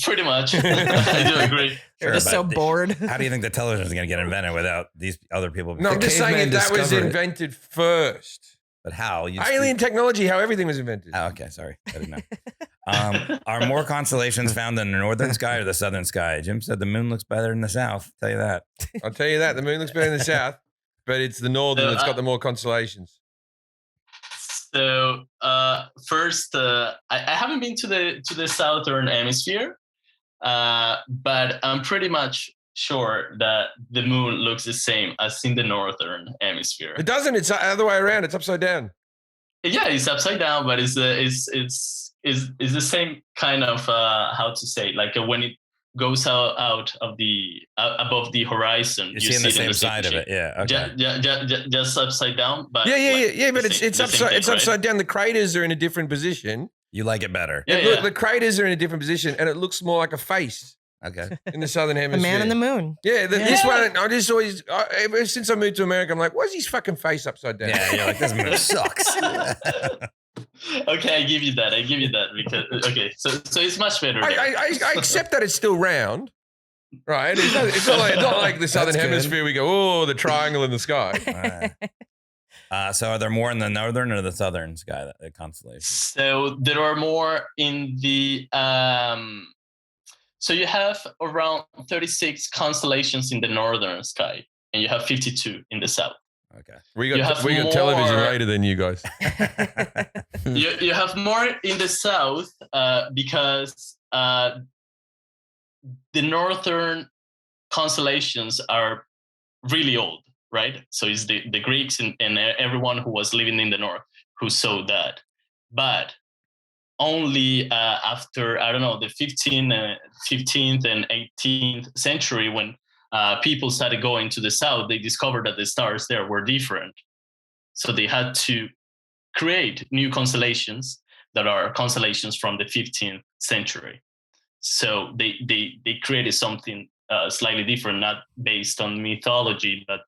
Pretty much. I do agree. They're just so bored. How do you think the television is going to get invented without these other people? No, I'm just saying if that was invented first. But how? Alien technology, how everything was invented. Oh, okay, sorry. I didn't know. Are more constellations found in the northern sky or the southern sky? Jim said the moon looks better in the south. I'll tell you that. I'll tell you that. The moon looks better in the south, but it's the northern that's got the more constellations. So first, I haven't been to the southern hemisphere, but I'm pretty much sure that the moon looks the same as in the northern hemisphere. It doesn't. It's the other way around. It's upside down. Yeah, it's upside down, but it's the same kind of how to say, like when it goes out of the above the horizon. You see the same side of it. Yeah. Okay. Just upside down. But yeah. But it's upside down. The craters are in a different position. You like it better. Yeah, look, the craters are in a different position, and it looks more like a face. Okay. In the southern hemisphere. The man in the moon. Yeah, this one, I just always, ever since I moved to America, I'm like, why is his fucking face upside down? Yeah, you're like, this moon sucks. Okay, I give you that because okay, so it's much better. I accept that it's still round, right? It's not like the southern hemisphere. We go, oh, the triangle in the sky. So are there more in the northern or the southern sky, the constellation? So there are more in the so you have around 36 constellations in the northern sky, and you have 52 in the south. Okay. We got television later than you guys. you have more in the south because the northern constellations are really old, right? So it's the Greeks and everyone who was living in the north who saw that. But only after, I don't know, the 15th and 18th century, when people started going to the south, they discovered that the stars there were different. So they had to create new constellations that are constellations from the 15th century. So they created something slightly different, not based on mythology, but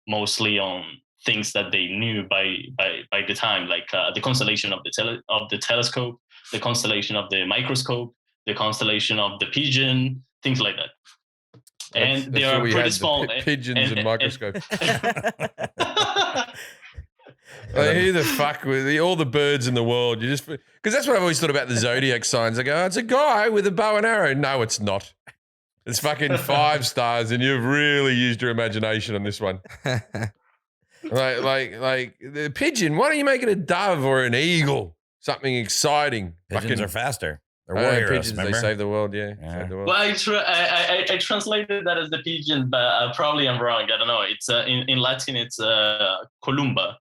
mostly on things that they knew by the time, like the constellation of the telescope, the constellation of the microscope, the constellation of the pigeon, things like that. And they are pretty small. Pigeons and microscopes. Like, who the fuck with all the birds in the world? You just because that's what I've always thought about the zodiac signs. I go, oh, it's a guy with a bow and arrow. No, it's not. It's fucking 5 stars, and you've really used your imagination on this one. like the pigeon. Why don't you make it a dove or an eagle? Something exciting. Pigeons are faster. They're war heroes, pigeons. Remember? They save the world. Yeah. Save the world. Well, I translated that as the pigeon, but probably I'm wrong. I don't know. It's in Latin. It's columba.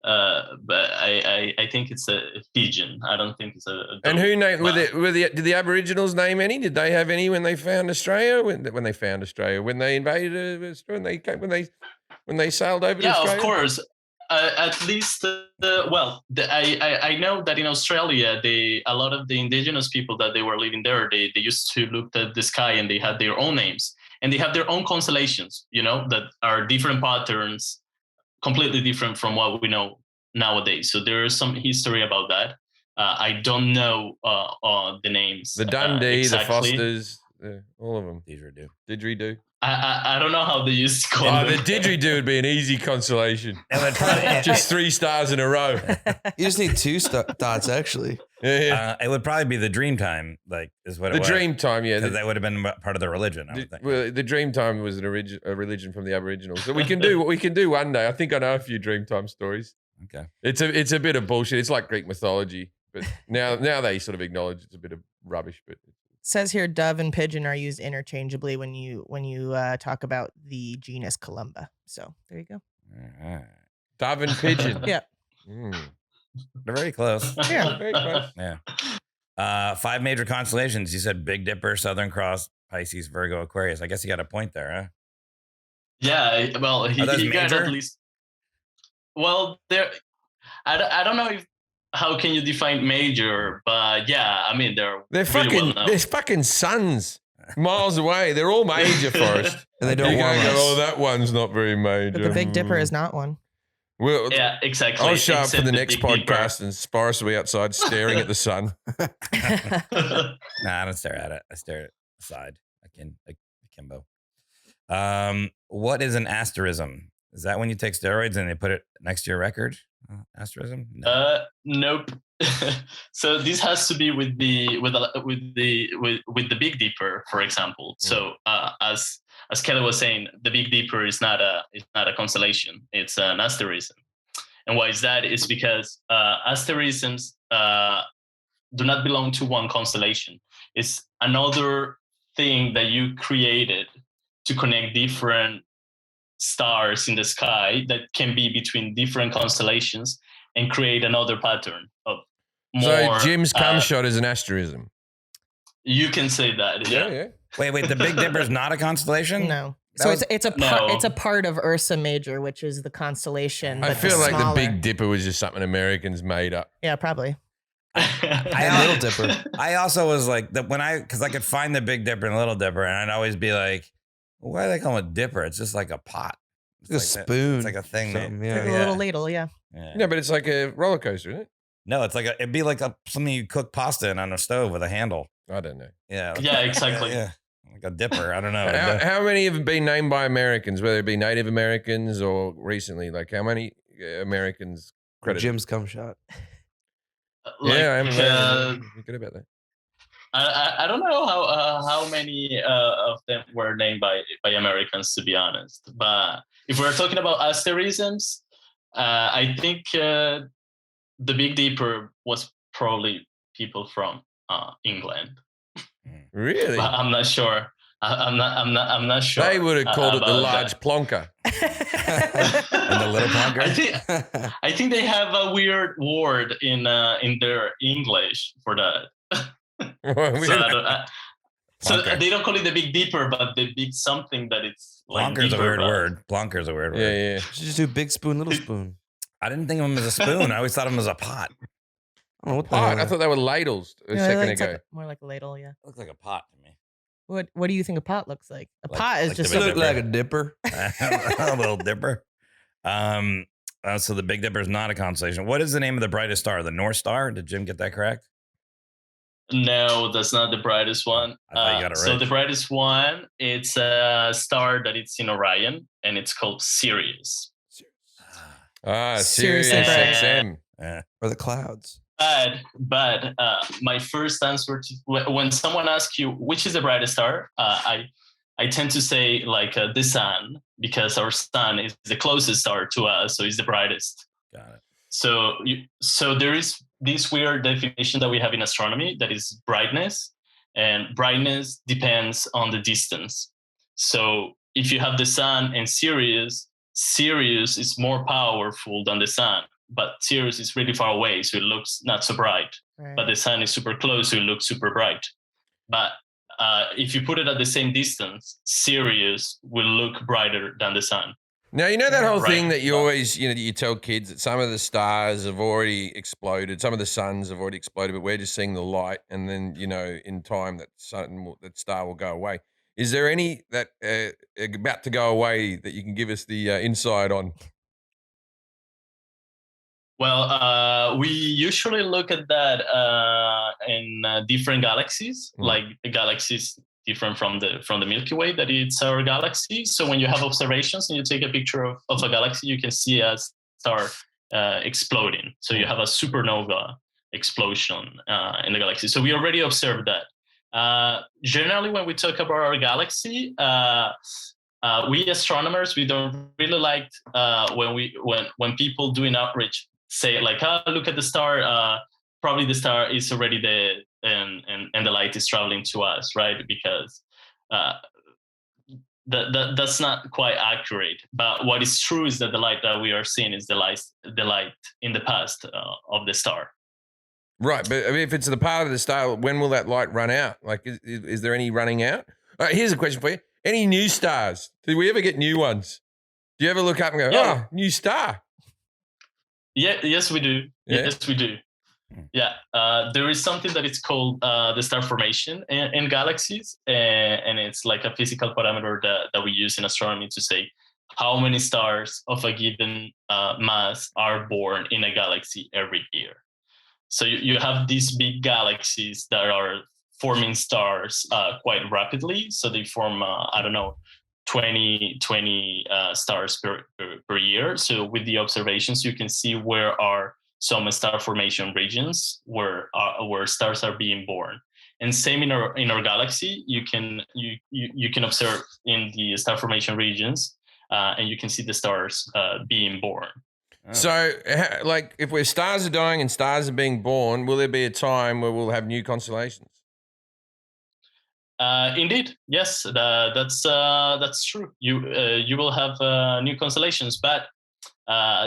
But I think it's a pigeon. I don't think it's a dove. And who named did the Aboriginals name any? Did they have any when they found Australia? When they found Australia? When they invaded Australia? When they sailed over to Australia? Yeah, of course. At least, I know that in Australia, a lot of the indigenous people that they were living there, they used to look at the sky and they had their own names and they have their own constellations, that are different patterns, completely different from what we know nowadays. So there is some history about that. I don't know the names. The Dundee, exactly. the Fosters, all of them. Didgeridoo. Didgeridoo. I don't know how they used to call Oh, them. the didgeridoo would be an easy consolation. Just 3 stars in a row. You just need 2 dots, actually. Yeah. It would probably be the Dreamtime, like is what The it was. dream time, yeah. Because that would have been part of the religion, I would think. Well, the dream time was a religion from the Aboriginals. So we can do what we can do one day. I think I know a few dream time stories. Okay. It's a bit of bullshit. It's like Greek mythology, but now they sort of acknowledge it's a bit of rubbish. But Says here, dove and pigeon are used interchangeably when you talk about the genus Columba. So there you go. All right. dove and pigeon. Yeah. They're very close. Yeah. Very close. Yeah. 5 major constellations. You said Big Dipper, Southern Cross, Pisces, Virgo, Aquarius. I guess you got a point there, huh? Yeah, well, he got major? at least. Well, there. I don't know how can you define major, but yeah, I mean they're really they're fucking suns miles away. They're all major for us. And they don't warm us. Oh, that one's not very major. But the Big Dipper is not one. Well, Yeah, exactly. I'll show up for except the next Big Dipper. podcast and Spyros will be outside staring at the sun. Nah, I don't stare at it. I stare at the side. Akimbo. What is an asterism? Is that when you take steroids and they put it next to your record? Asterism? No. Nope. So this has to be with the Big Dipper, for example. So as Kelly was saying, the Big Dipper is not a constellation; it's an asterism. And why is that? It's because asterisms do not belong to one constellation. It's another thing that you created to connect different stars in the sky that can be between different constellations and create another pattern of more. So Jim's cum shot is an asterism. You can say that. Yeah. Wait. The Big Dipper is not a constellation? No. That So was- it's a part of Ursa Major, which is the constellation. I but feel like the smaller. Big Dipper was just something Americans made up. Yeah, probably. And Little Dipper. I also was like that because I could find the Big Dipper and Little Dipper, and I'd always be like, why do they call it a dipper? It's just like a pot. It's It's a like spoon. It's like a thing. something, Like yeah. a little ladle, yeah. Yeah, but it's like a roller coaster, isn't it? No, it's like it'd be like something you cook pasta in on a stove with a handle. I don't know. Yeah. Yeah, exactly. Yeah. Like a dipper. I don't know. How many have been named by Americans, whether it be Native Americans or recently? Like how many Americans credited? Jim's cum shot. Yeah, I'm uh, good about that. I don't know how many of them were named by Americans, to be honest. But if we're talking about asterisms, I think the Big Dipper was probably people from England. Really? But I'm not sure. I'm not sure. They would have called it the about large plonker. And the little plonker? I think they have a weird word in their English for that. So they don't call it the Big Dipper, but the big something that it's like. Plonker's a deeper, weird but- word. Plonker's a weird word. Yeah. You should just do big spoon, little spoon. I didn't think of them as a spoon. I always thought of them as a pot. I don't know what the Pot. hell. I thought they were ladles a Yeah, second it's ago. like more like a ladle, yeah. It looks like a pot to me. What do you think a pot looks like? A Like- pot is like just the It Big looked like a dipper. A little dipper. So the Big Dipper is not a constellation. What is the name of the brightest star? The North Star? Did Jim get that correct? No, that's not the brightest one. I thought you got it So right. the brightest one, it's a star that it's in Orion, and it's called Sirius. Seriously Sirius bright. XM. Yeah. Or the clouds. But my first answer to when someone asks you which is the brightest star, I tend to say like the sun, because our sun is the closest star to us, so it's the brightest. Got it. So there is this weird definition that we have in astronomy that is brightness, and brightness depends on the distance. So if you have the sun and Sirius is more powerful than the sun, but Sirius is really far away, so it looks not so bright. Right. But the sun is super close, so it looks super bright. But if you put it at the same distance, Sirius will look brighter than the sun. Now, you know that whole Right. thing that you always, you tell kids that some of the stars have already exploded, some of the suns have already exploded, but we're just seeing the light, and then, in time that star will go away. Is there any that about to go away that you can give us the insight on? Well, we usually look at that in different galaxies, like the galaxies different from the Milky Way, that it's our galaxy. So when you have observations and you take a picture of a galaxy, you can see a star exploding. So you have a supernova explosion in the galaxy. So we already observed that. Generally, when we talk about our galaxy, we astronomers, we don't really like when people doing outreach say like, look at the star. Probably the star is already there, and the light is traveling to us, right? Because that's not quite accurate. But what is true is that the light that we are seeing is the light in the past of the star. Right, but I mean, if it's the part of the star, when will that light run out? Like, is there any running out? All right, here's a question for you. Any new stars? Did we ever get new ones? Do you ever look up and go, oh, new star? Yeah, yes, we do. Yeah? Yes, we do. Yeah, there is something that is called the star formation in galaxies, and it's like a physical parameter that we use in astronomy to say how many stars of a given mass are born in a galaxy every year. So you have these big galaxies that are forming stars quite rapidly. So they form, 20 stars per year. So with the observations, you can see where are some star formation regions where stars are being born. And same in our galaxy, you can observe in the star formation regions, and you can see the stars being born. So, like, if stars are dying and stars are being born, will there be a time where we'll have new constellations? Indeed, yes, that's true. You will have new constellations, but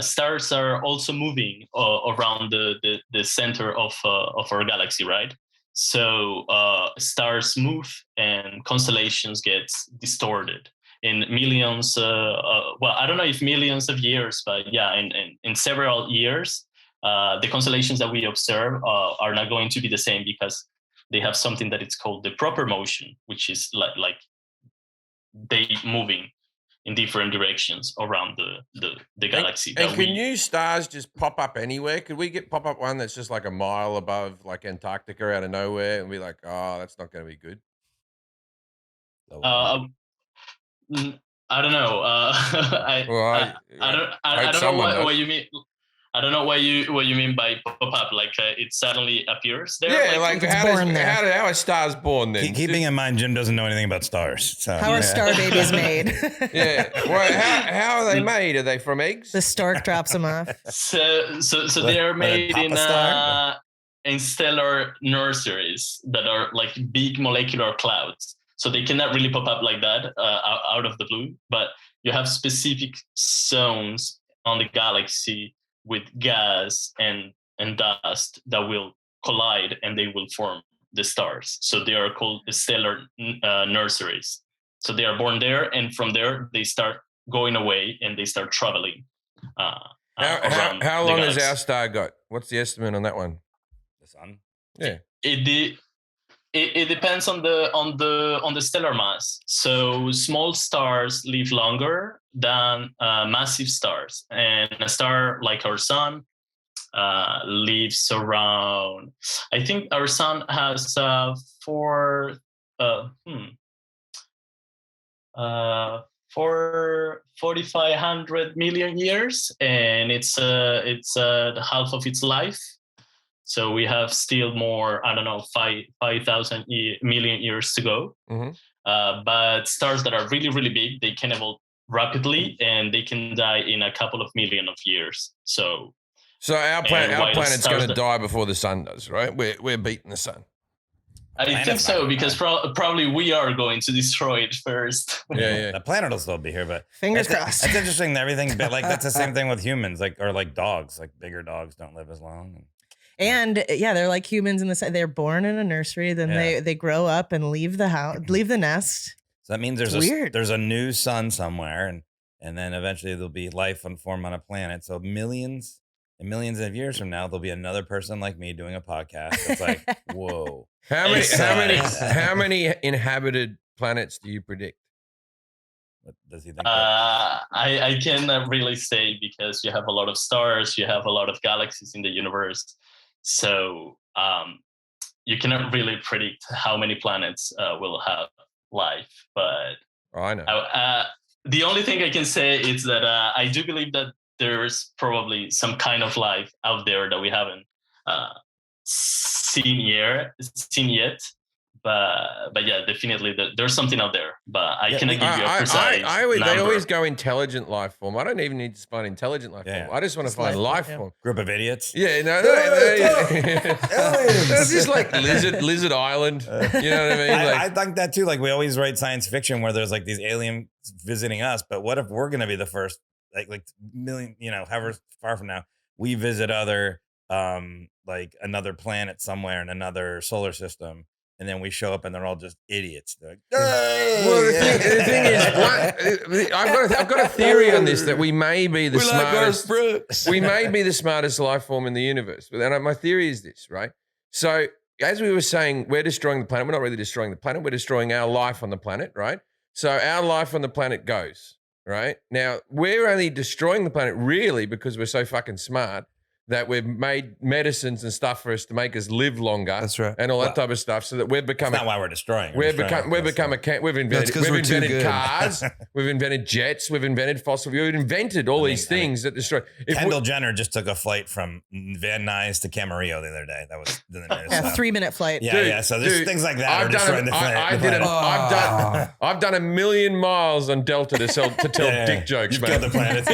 stars are also moving around the center of our galaxy, right? So stars move and constellations get distorted in millions. I don't know if millions of years, but yeah, in several years, the constellations that we observe are not going to be the same because they have something that it's called the proper motion, which is like they moving in different directions around the galaxy. And can new stars just pop up anywhere? Could we pop up one that's just like a mile above like Antarctica out of nowhere and be like, oh, that's not going to be good? I don't know. I don't know what you mean. I don't know what you mean by pop up. Like it suddenly appears there. Yeah, like how are stars born then? Keeping in mind, Jim doesn't know anything about stars. So. How are star babies made? Yeah. Well, how are they made? Are they from eggs? The stork drops them off. So they are made in stellar nurseries that are like big molecular clouds. So they cannot really pop up like that out of the blue. But you have specific zones on the galaxy with gas and dust that will collide and they will form the stars. So they are called stellar nurseries. So they are born there, and from there they start going away and they start traveling. How long has our star got? What's the estimate on that one? The sun. Yeah. It depends on the stellar mass. So small stars live longer than massive stars, and a star like our sun lives around. I think our sun has 4,500 million years, and it's the half of its life. So we have still more, 5,000 million years to go. Mm-hmm. But stars that are really, really big, they can evolve rapidly and they can die in a couple of million of years. So our planet's going to die before the sun does, right? We're beating the sun. I think so, because probably we are going to destroy it first. Yeah. The planet will still be here, but fingers crossed. It's interesting that everything, but like that's the same thing with humans, or dogs. Like bigger dogs don't live as long. And yeah, they're like humans in the sense they're born in a nursery, then they grow up and leave the house, leave the nest. So that means there's a new sun somewhere, and then eventually there'll be life form on a planet. So millions and millions of years from now, there'll be another person like me doing a podcast. It's like, whoa. How many inhabited planets do you predict? What does he think? I cannot really say, because you have a lot of stars, you have a lot of galaxies in the universe. So you cannot really predict how many planets we'll have. life, but I know. the only thing I can say is that I do believe that there's probably some kind of life out there that we haven't seen yet. But yeah, definitely there's something out there. But I cannot give you a precise number. They always go intelligent life form. I don't even need to find intelligent life form. I just want to find life form. Group of idiots. Yeah, no, it's just like Lizard Island. You know what I mean? I think that too. Like we always write science fiction where there's like these aliens visiting us, but what if we're gonna be the first, like million, however far from now, we visit other like another planet somewhere in another solar system. And then we show up and they're all just idiots. They're like, well, the thing is, I've got a theory on this that we may be the smartest. We may be the smartest life form in the universe. But my theory is this, right? So as we were saying, we're destroying the planet. We're not really destroying the planet. We're destroying our life on the planet, right? So our life on the planet goes, right? Now, we're only destroying the planet really because we're so fucking smart that we've made medicines and stuff for us to make us live longer. That's right. And all that type of stuff, so that we've become. That's not why we're destroying. We've invented cars. We've invented jets. We've invented fossil fuel. We've invented all these things that destroy. Kendall Jenner just took a flight from Van Nuys to Camarillo the other day. That was the a 3-minute flight. Yeah, dude, So there's things like that are destroying the planet. I've done 1,000,000 miles on Delta to tell dick jokes, man. Killed the planet.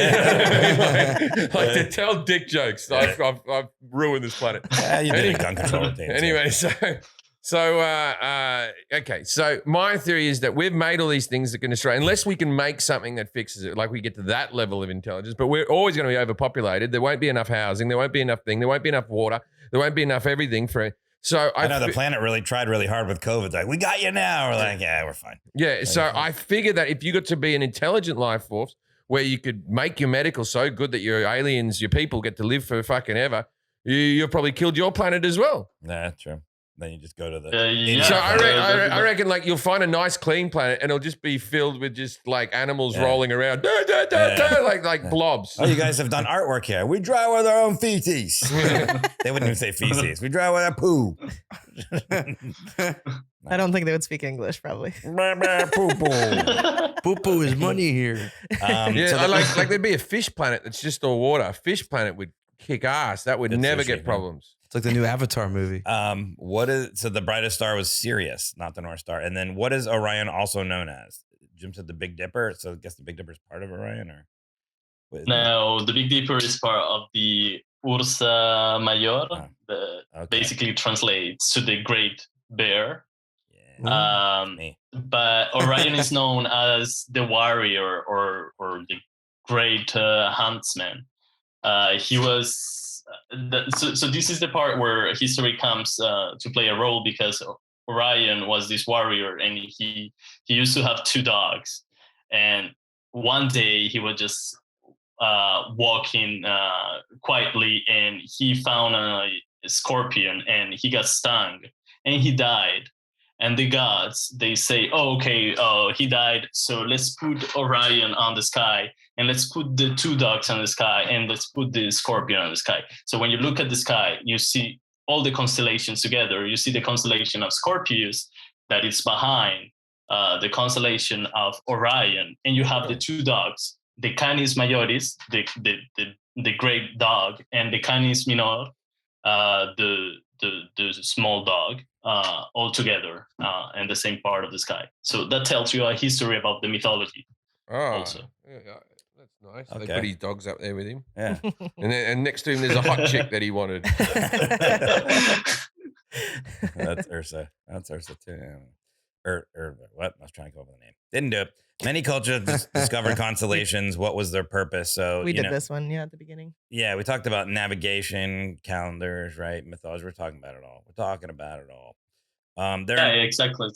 like to tell dick jokes. I've ruined this planet. You did a gun control routine. Anyway, okay. So my theory is that we've made all these things that can destroy, unless we can make something that fixes it, like we get to that level of intelligence, but we're always going to be overpopulated. There won't be enough housing. There won't be enough there won't be enough water. There won't be enough everything for it. So I know the planet really tried really hard with COVID. Like, we got you now. We're like, yeah, we're fine. Yeah. So I figured that if you got to be an intelligent life force, where you could make your medical so good that your aliens, your people get to live for fucking ever, you've probably killed your planet as well. Yeah, that's true. Then you just go to the... So I reckon like you'll find a nice clean planet and it'll just be filled with just like animals rolling around, like blobs. Oh, you guys have done artwork here. We draw with our own feces. They wouldn't even say feces. We draw with our poo. I don't think they would speak English, probably. Poo-poo is money here. Like there'd be a fish planet that's just all water. A fish planet would kick ass. That would never get problems. It's like the new Avatar movie. So the brightest star was Sirius, not the North Star. And then what is Orion also known as? Jim said the Big Dipper. So I guess the Big Dipper is part of Orion, or? No, the Big Dipper is part of the Ursa Mayor. Basically translates to the Great Bear. But Orion is known as the warrior or the great huntsman. He was so this is the part where history comes to play a role, because Orion was this warrior and he used to have 2 dogs, and one day he was just walking quietly and he found a scorpion and he got stung and he died. And the gods, they say, he died, so let's put Orion on the sky, and let's put the 2 dogs on the sky, and let's put the scorpion on the sky. So when you look at the sky, you see all the constellations together. You see the constellation of Scorpius that is behind the constellation of Orion, and you have the 2 dogs, the Canis Majoris, the great dog, and the Canis Minor, the small dog, all together in the same part of the sky. So that tells you a history about the mythology. Also, that's nice. Okay. They put his dogs up there with him. Yeah, and next to him there's a hot chick that he wanted. That's Ursa. That's Ursa too. What? I was trying to come up with a name. Didn't do it. Many cultures discovered constellations. What was their purpose? So we did this one, at the beginning. Yeah, we talked about navigation, calendars, right? Mythology. We're talking about it all. Exactly.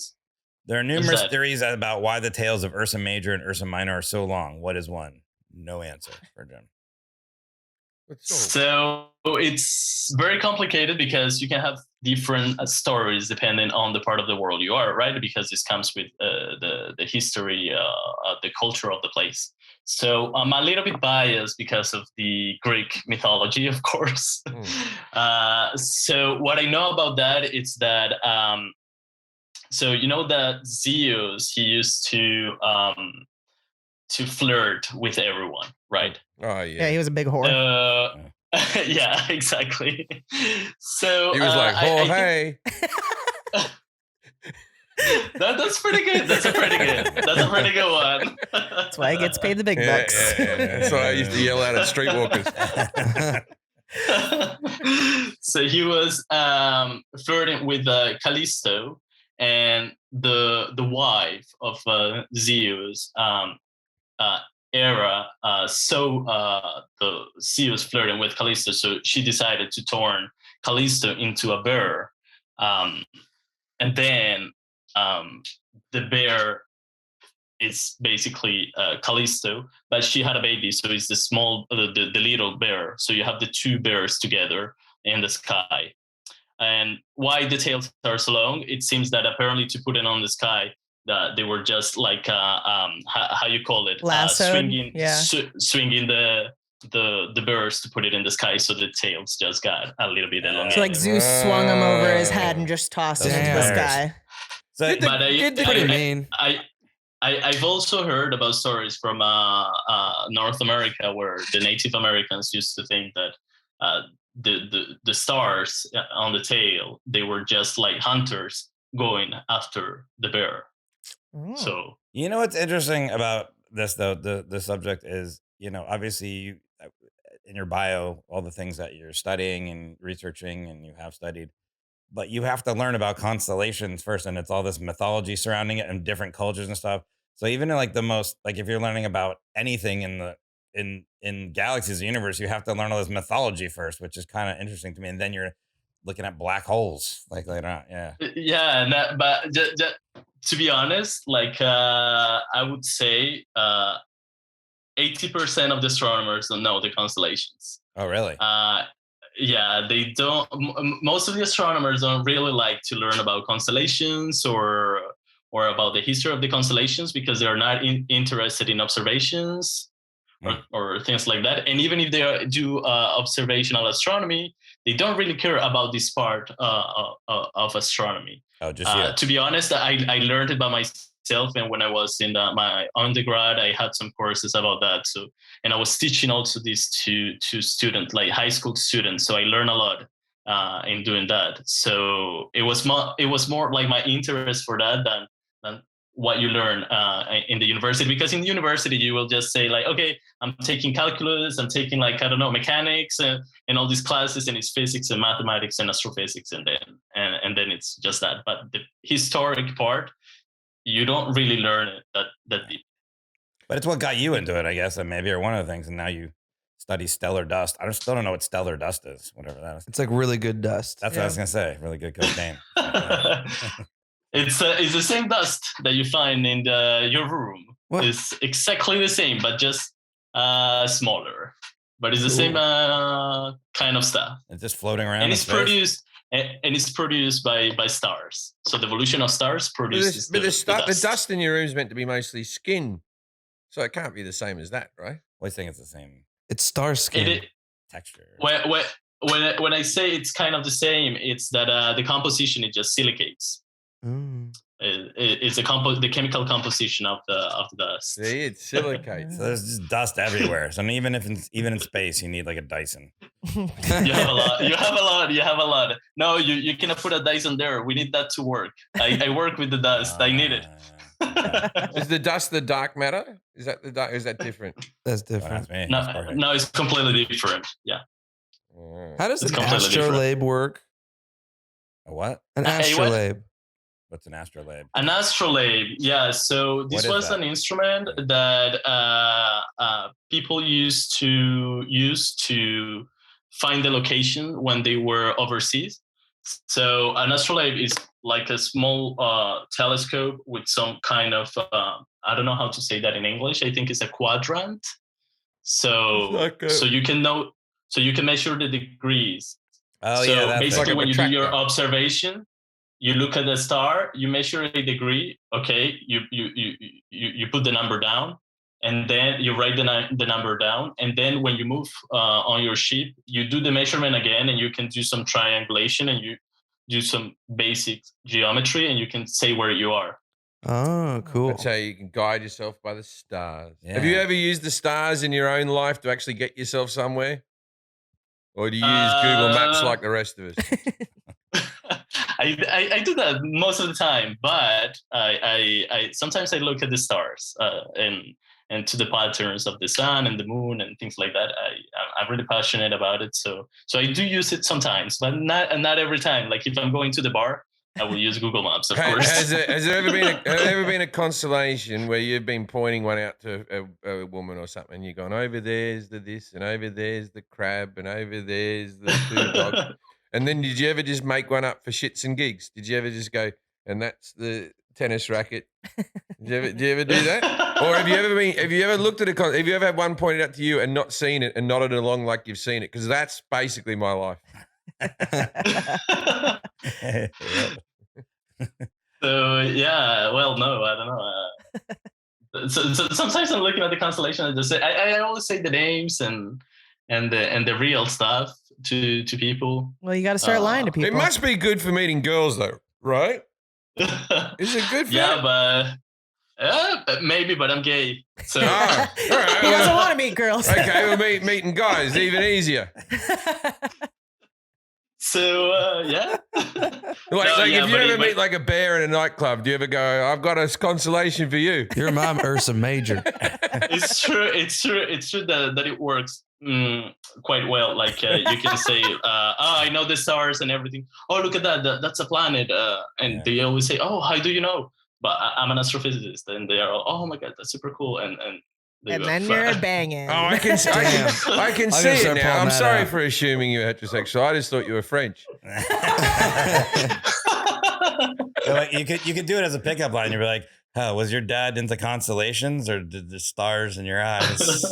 There are numerous theories about why the tales of Ursa Major and Ursa Minor are so long. What is one? No answer for Jim. So it's very complicated because you can have different stories depending on the part of the world you are, right? Because this comes with the history, the culture of the place. So I'm a little bit biased because of the Greek mythology, of course. So what I know about that is that So you know that Zeus, he used to flirt with everyone, right? Oh Yeah, he was a big whore. Yeah, exactly. So He was like, I think hey. that's pretty good. That's a pretty good one. That's why he gets paid the big bucks. That's what I used to yell out at streetwalkers. So he was flirting with Callisto, and the wife of Zeus, Hera, saw the Zeus flirting with Callisto, so she decided to turn Callisto into a bear, and then the bear is basically Callisto, but she had a baby, so it's the little bear. So you have the two bears together in the sky. And why the tails are so long? It seems that apparently to put it on the sky, that they were just like how you call it, swinging the bears to put it in the sky, so the tails just got a little bit elongated. So like Zeus swung him over his head and just tossed him into the sky. So, But I mean, I've also heard about stories from North America where the Native Americans used to think that the stars on the tail, they were just like hunters going after the bear. So you know what's interesting about this though, the subject is, obviously you, in your bio, all the things that you're studying and researching and you have studied, but you have to learn about constellations first, and it's all this mythology surrounding it and different cultures and stuff. So even in like the most, like if you're learning about anything in galaxies, the universe, you have to learn all this mythology first, which is kind of interesting to me. And then you're looking at black holes like later on. Yeah, but to be honest, like I would say 80% of the astronomers don't know the constellations. Oh, really? Yeah, they don't. Most of the astronomers don't really like to learn about constellations or about the history of the constellations, because they're not interested in observations or things like that. And even if they do observational astronomy, they don't really care about this part of astronomy. Oh, just to be honest, I learned it by myself, and when I was in my undergrad, I had some courses about that. So, and I was teaching also these two students, like high school students. So I learned a lot in doing that. So it was more like my interest for that than what you learn in the university, because in the university you will just say like, okay, I'm taking calculus, I'm taking like, I don't know, mechanics and all these classes, and it's physics and mathematics and astrophysics, and then it's just that. But the historic part, you don't really learn it that deep. But it's what got you into it, I guess, and maybe, or one of the things. And now you study stellar dust. I still don't know what stellar dust is, whatever that is. it's like really good dust. That's what I was gonna say. Really good cocaine. It's the same dust that you find in your room. What? It's exactly the same, but just smaller. But it's the same kind of stuff. It's just floating around. And it's produced by stars. So the evolution of stars produces the dust in your room is meant to be mostly skin, so it can't be the same as that, right? I think it's the same It's star skin. texture. When I say it's kind of the same, it's that the composition is just silicates. It's the chemical composition of the dust. See, it silicates. So there's just dust everywhere. So even in space, you need like a Dyson. You have a lot. No, you cannot put a Dyson there. We need that to work. I work with the dust. I need it. Is the dust the dark matter? Is that the dark? Is that different? That's Well, different. that's me. No, it's completely different. Yeah. How does It's an completely astrolabe work? A what? An Hey, what? astrolabe. What's an astrolabe? An astrolabe, yeah. So this What is was that? an instrument that people used to find the location when they were overseas. So an astrolabe is like a small telescope with some kind of I don't know how to say that in English. I think it's a quadrant. So you can measure the degrees. Oh, so yeah, that's basically, like a when you do your protractor. observation, you look at the star, you measure a degree. Okay, you put the number down, and then you write the number down, and then when you move on your ship, you do the measurement again, and you can do some triangulation, and do some basic geometry, and you can say where you are. Oh, cool. That's how you can guide yourself by the stars. Have you ever used the stars in your own life to actually get yourself somewhere? Or do you use Google Maps like the rest of us? I do that most of the time, but I sometimes I look at the stars and to the patterns of the sun and the moon and things like that. I'm really passionate about it, so I do use it sometimes, but not every time. Like if I'm going to the bar, I will use Google Maps, of course. Has there ever been a constellation where you've been pointing one out to a woman or something? You're going, over there's the this, and over there's the crab, and over there's the two dogs. And then did you ever just make one up for shits and gigs? Did you ever just go, and that's the tennis racket? Did you ever do that? Or have you ever looked at have you ever had one pointed out to you and not seen it and nodded along like you've seen it? Because that's basically my life. So yeah, well, no, I don't know. So sometimes I'm looking at the constellation and just say I always say the names and the real stuff to people. Well, you got to start lying to people. It must be good for meeting girls, though, right? Is it good for Yeah, but maybe, but I'm gay. So all right, He doesn't want to meet girls. Okay, well, meeting guys even easier. So yeah. If you ever meet like a bear in a nightclub, do you ever go, I've got a constellation for you? Your mom Ursa Major. It's true that it works quite well. Like you can say, I know the stars and everything. Oh, look at that. That's a planet. And they always say, oh, how do you know? But I'm an astrophysicist. And they are all, oh my God, that's super cool. And then you're banging. Oh, I can see it now. I'm sorry for assuming you're heterosexual. I just thought you were French. You could do it as a pickup line. You'd be like, "Oh, was your dad into constellations, or did the stars in your eyes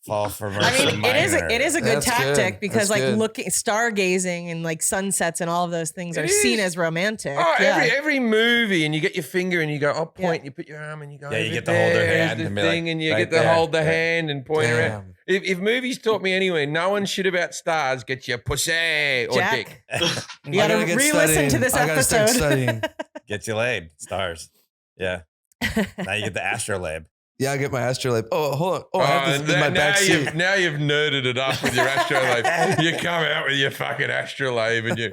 fall from?" I mean, it is a good That's tactic good. because That's good. looking stargazing and like sunsets and all of those things It are is. seen as romantic. Oh, yeah. every movie, and you get your finger and you go, I'll point, and you put your arm and you go, Yeah, you over get to hold their there's hand the and be like, thing, and you right get to there. hold the Yeah. hand and point around. Damn. If movies taught me anywhere, no one shit about stars gets you pussy or Jack, dick. you got to gotta get re-listen to this I gotta start episode. studying. Gets you laid. Stars. Yeah. Now you get the Astrolabe. Yeah, I get my Astrolabe. Oh, hold on. Oh, I have this in my back seat. Now you've nerded it up with your astrolabe. You come out with your fucking astrolabe and you.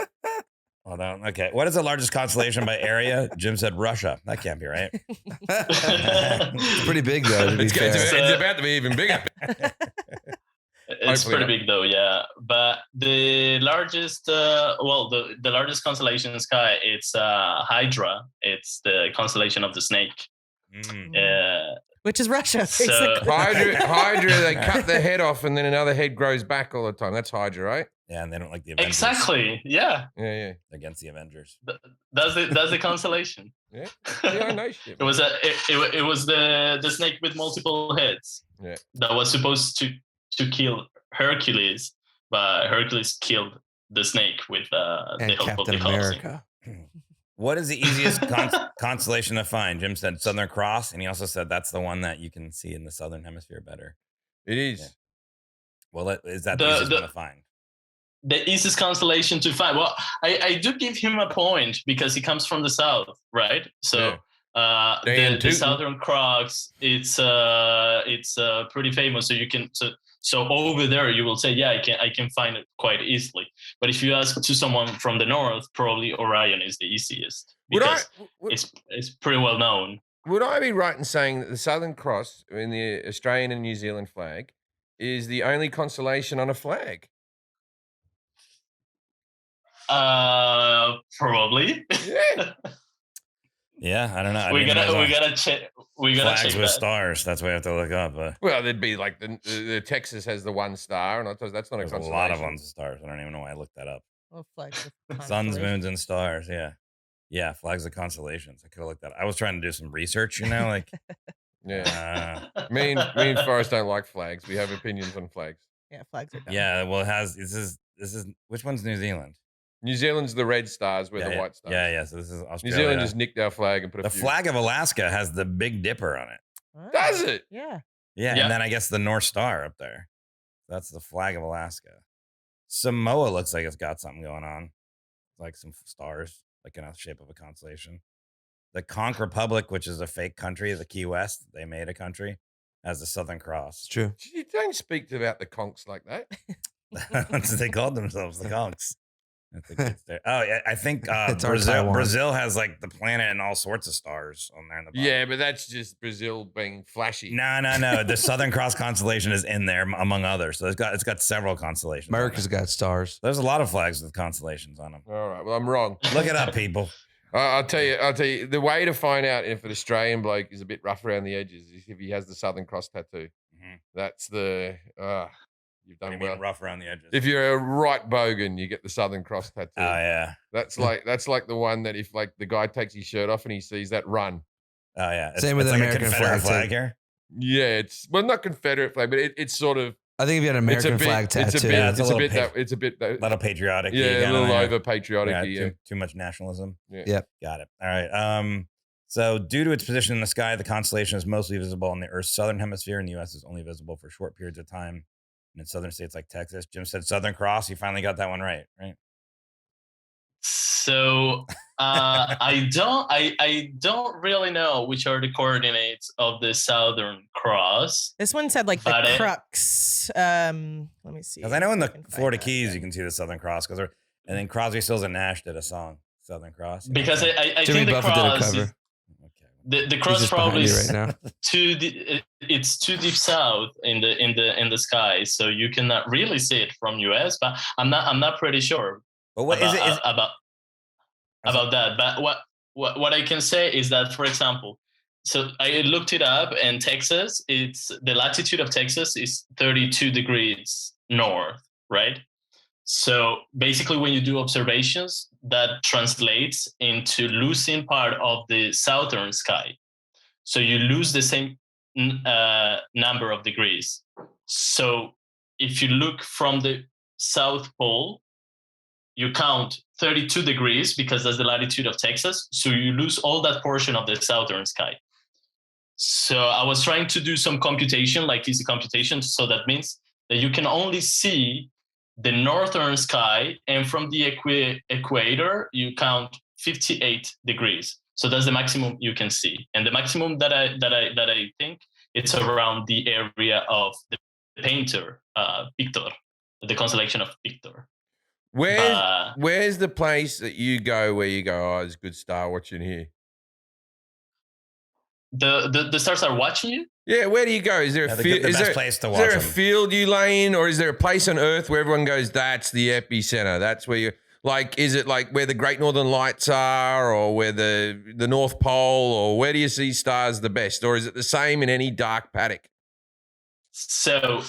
Hold on. Okay. What is the largest constellation by area? Jim said Russia. That can't be right. It's pretty big, though, to be fair. It's about to be even bigger. It's Hopefully pretty not. big though, yeah. But the largest, the largest constellation in the sky, it's Hydra. It's the constellation of the snake. Which is Russia, So- basically. Hydra, they cut the head off and then another head grows back all the time. That's Hydra, right? Yeah, and they don't like the Avengers. Exactly. Yeah. Yeah. Against the Avengers. That's the constellation. Yeah, I know shit. It was it was the snake with multiple heads. Yeah. That was supposed to kill Hercules, but Hercules killed the snake with the And help of the Captain Colosseum. America. What is the easiest constellation to find? Jim said Southern Cross, and he also said that's the one that you can see in the Southern Hemisphere better. It is. Yeah. Well, is that the easiest one to find? The easiest constellation to find. Well, I do give him a point because he comes from the south, right? So Damn, the Southern Cross, it's pretty famous. So you can so over there you will say, yeah, I can find it quite easily. But if you ask to someone from the north, probably Orion is the easiest because it's pretty well known. Would I be right in saying that the Southern Cross in the Australian and New Zealand flag is the only constellation on a flag? Probably. Yeah. Yeah, I don't know. We gotta check. We gotta flags check with that. stars. That's what we have to look up. Well, there'd be like the Texas has the one star, and I thought that's not There's a a constellation. lot of ones with stars. I don't even know why I looked that up. Well, flags with Suns, constellations. moons, and stars. Yeah, flags of constellations. I could have looked that up. I was trying to do some research, like. Yeah. Me and Forrest don't like flags. We have opinions on flags. Yeah, flags are dumb. Yeah, well, it has. This is which one's New Zealand? New Zealand's the red stars, we're the white stars. Yeah. So this is New Australia. Zealand just nicked our flag and put The a few. flag of Alaska has the Big Dipper on it. Oh, Does it? Yeah. Yeah, Yeah. and then I guess the North Star up there. That's the flag of Alaska. Samoa looks like it's got something going on. like some stars, like in the shape of a constellation. The Conch Republic, which is a fake country, the Key West, they made a country, has the Southern It's Cross. true. You don't speak about the conchs like that. That's what they called themselves, the Conchs. I think it's there. Oh, yeah, I think It's our Taiwan. Brazil has like the planet and all sorts of stars on there in the bottom. Yeah, but that's just Brazil being flashy. No. The Southern Cross constellation is in there among others. So it's got several constellations. America's got stars. There's a lot of flags with constellations on them. All right, well, I'm wrong. Look it up, people. I'll tell you, the way to find out if an Australian bloke is a bit rough around the edges is if he has the Southern Cross tattoo. Mhm. That's the you've What do done you well. mean rough around the edges. If you're a right bogan, you get the Southern Cross tattoo. Oh yeah. That's like the one that if like the guy takes his shirt off and he sees that run. Oh yeah. Same with it's the like American a Confederate flag, flag too. here. Yeah, it's not Confederate flag, but it's sort of I think if you had an it's a American bit, flag tattoo, It's a bit. Yeah, It's a bit. A little patriotic. Yeah, a little over patriotic. Yeah. Too much nationalism. Yeah. Yep. Got it. All right. So due to its position in the sky, the constellation is mostly visible in the Earth's southern hemisphere, and the U.S. is only visible for short periods of time. And in southern states like Texas, Jim said Southern Cross. You finally got that one right? So I don't really know which are the coordinates of the Southern Cross. This one said like the But it- crux. Let me see. Because I know in if the can find Florida that Keys thing. you can see the Southern Cross. And then Crosby, Stills, and Nash did a song, Southern Cross. Because I Jimmy think the Buffett did a cross, cover. the He's cross just probably behind you right now. it's too deep south in the sky, so you cannot really see it from US. But I'm not pretty sure But what about, is it? about that. But what I can say is that, for example, so I looked it up, and Texas, it's the latitude of Texas is 32 degrees north, right? So basically, when you do observations, that translates into losing part of the southern sky. So you lose the same number of degrees. So if you look from the South Pole, you count 32 degrees because that's the latitude of Texas. So you lose all that portion of the southern sky. So I was trying to do some computation, like easy computation. So that means that you can only see the northern sky, and from the equator, you count 58 degrees. So that's the maximum you can see. And the maximum that I think it's around the area of the painter, Victor, the constellation of Victor. Where's the place that you go where you go, oh, there's a good star watching here? The stars are watching you? Yeah, where do you go? Is there a field? the best place to watch Is there a them. field you lay in, or is there a place on Earth where everyone goes, that's the epicenter? That's where you like. Is it like where the Great Northern Lights are, or where the North Pole, or where do you see stars the best, or is it the same in any dark paddock? So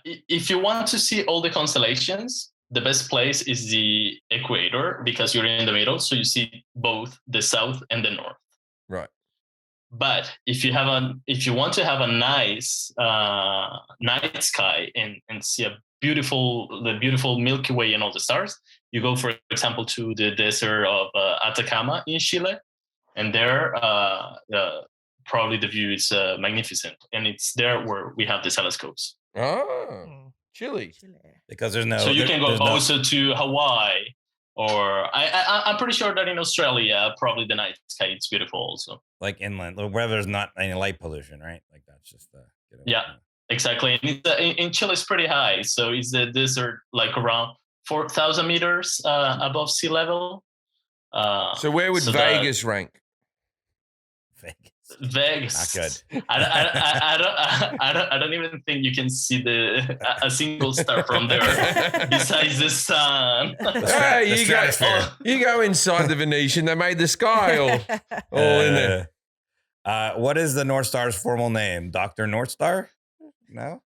if you want to see all the constellations, the best place is the equator because you're in the middle, so you see both the south and the north. Right. But if you want to have a nice night sky and see the beautiful Milky Way and all the stars, you go, for example, to the desert of Atacama in Chile, and there probably the view is magnificent, and it's there where we have the telescopes. Oh, Chile. Because there's no. So you can go there's no- also to Hawaii, or I'm pretty sure that in Australia, probably the night sky is beautiful also. like inland, where there's not any light pollution, right? Like that's just the. Yeah. Exactly. And in Chile, it's pretty high. So it's the desert like around 4,000 meters above sea level. So where would so Vegas rank? Vegas. Not good. I don't even think you can see a single star from there besides the sun. Hey, you go inside the Venetian. They made the sky all in there. What is the North Star's formal name? Dr. North Star? No?